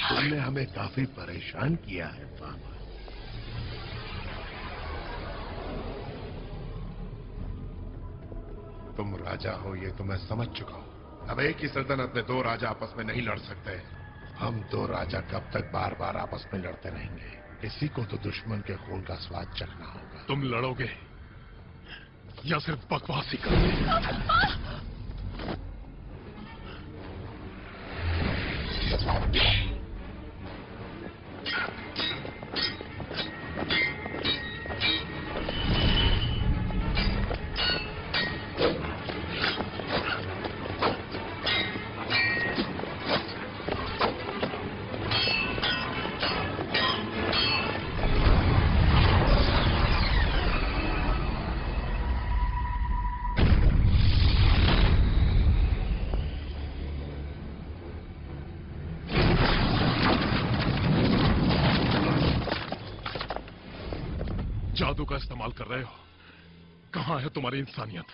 तुमने हमें काफी परेशान किया है फार्मर। तुम राजा हो ये तो मैं समझ चुका हूं। अब एक ही सल्तनत में दो राजा आपस में नहीं लड़ सकते। हम दो राजा कब तक बार बार आपस में लड़ते रहेंगे? किसी को तो दुश्मन के खून का स्वाद चखना होगा। तुम लड़ोगे या सिर्फ बकवास ही करोगे? जादू का इस्तेमाल कर रहे हो? कहां है तुम्हारी इंसानियत?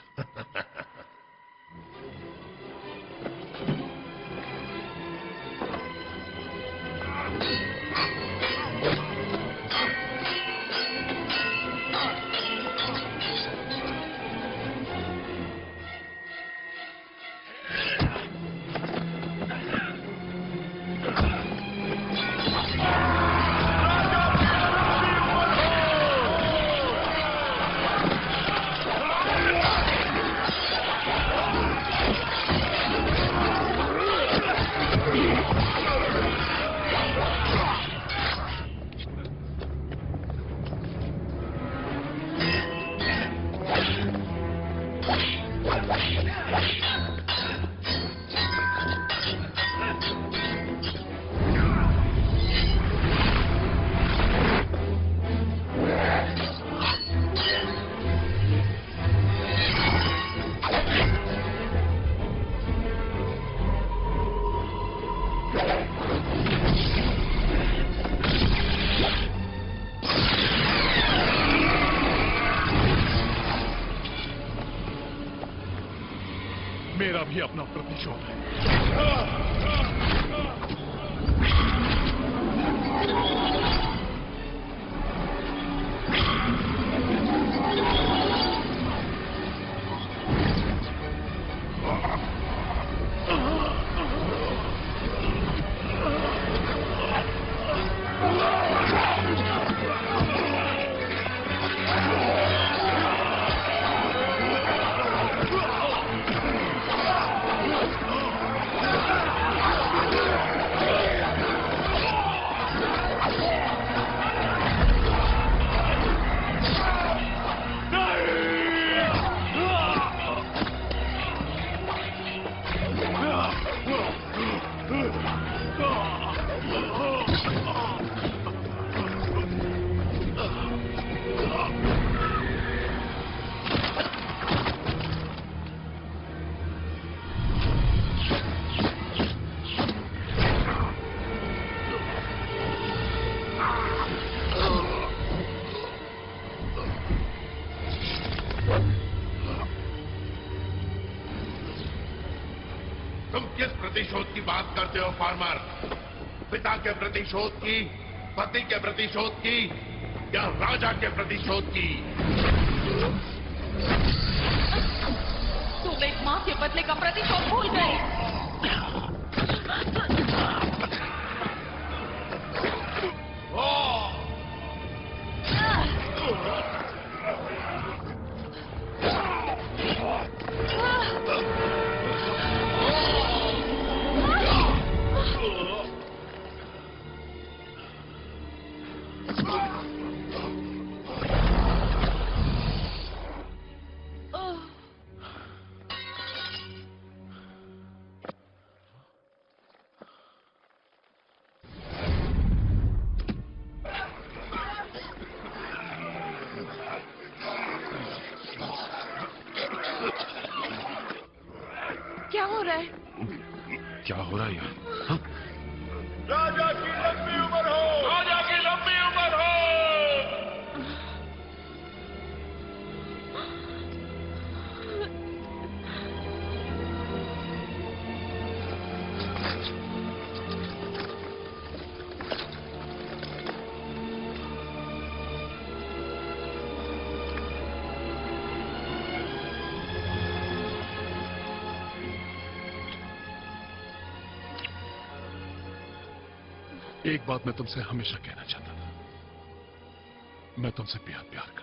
भी अपना प्रतिशोध है। तुम किस प्रतिशोध की बात करते हो फार्मर? पिता के प्रतिशोध की, पति के प्रतिशोध की, या राजा के प्रतिशोध की? तुम एक माँ के बदले का प्रतिशोध भूल गए। क्या हो रहा है? क्या हो रहा है यहाँ? राजा की लंबी उम्र हो! राजा की लंबी उम्र हो! एक बात मैं तुमसे हमेशा कहना चाहता था, मैं तुमसे प्यार करता हूं।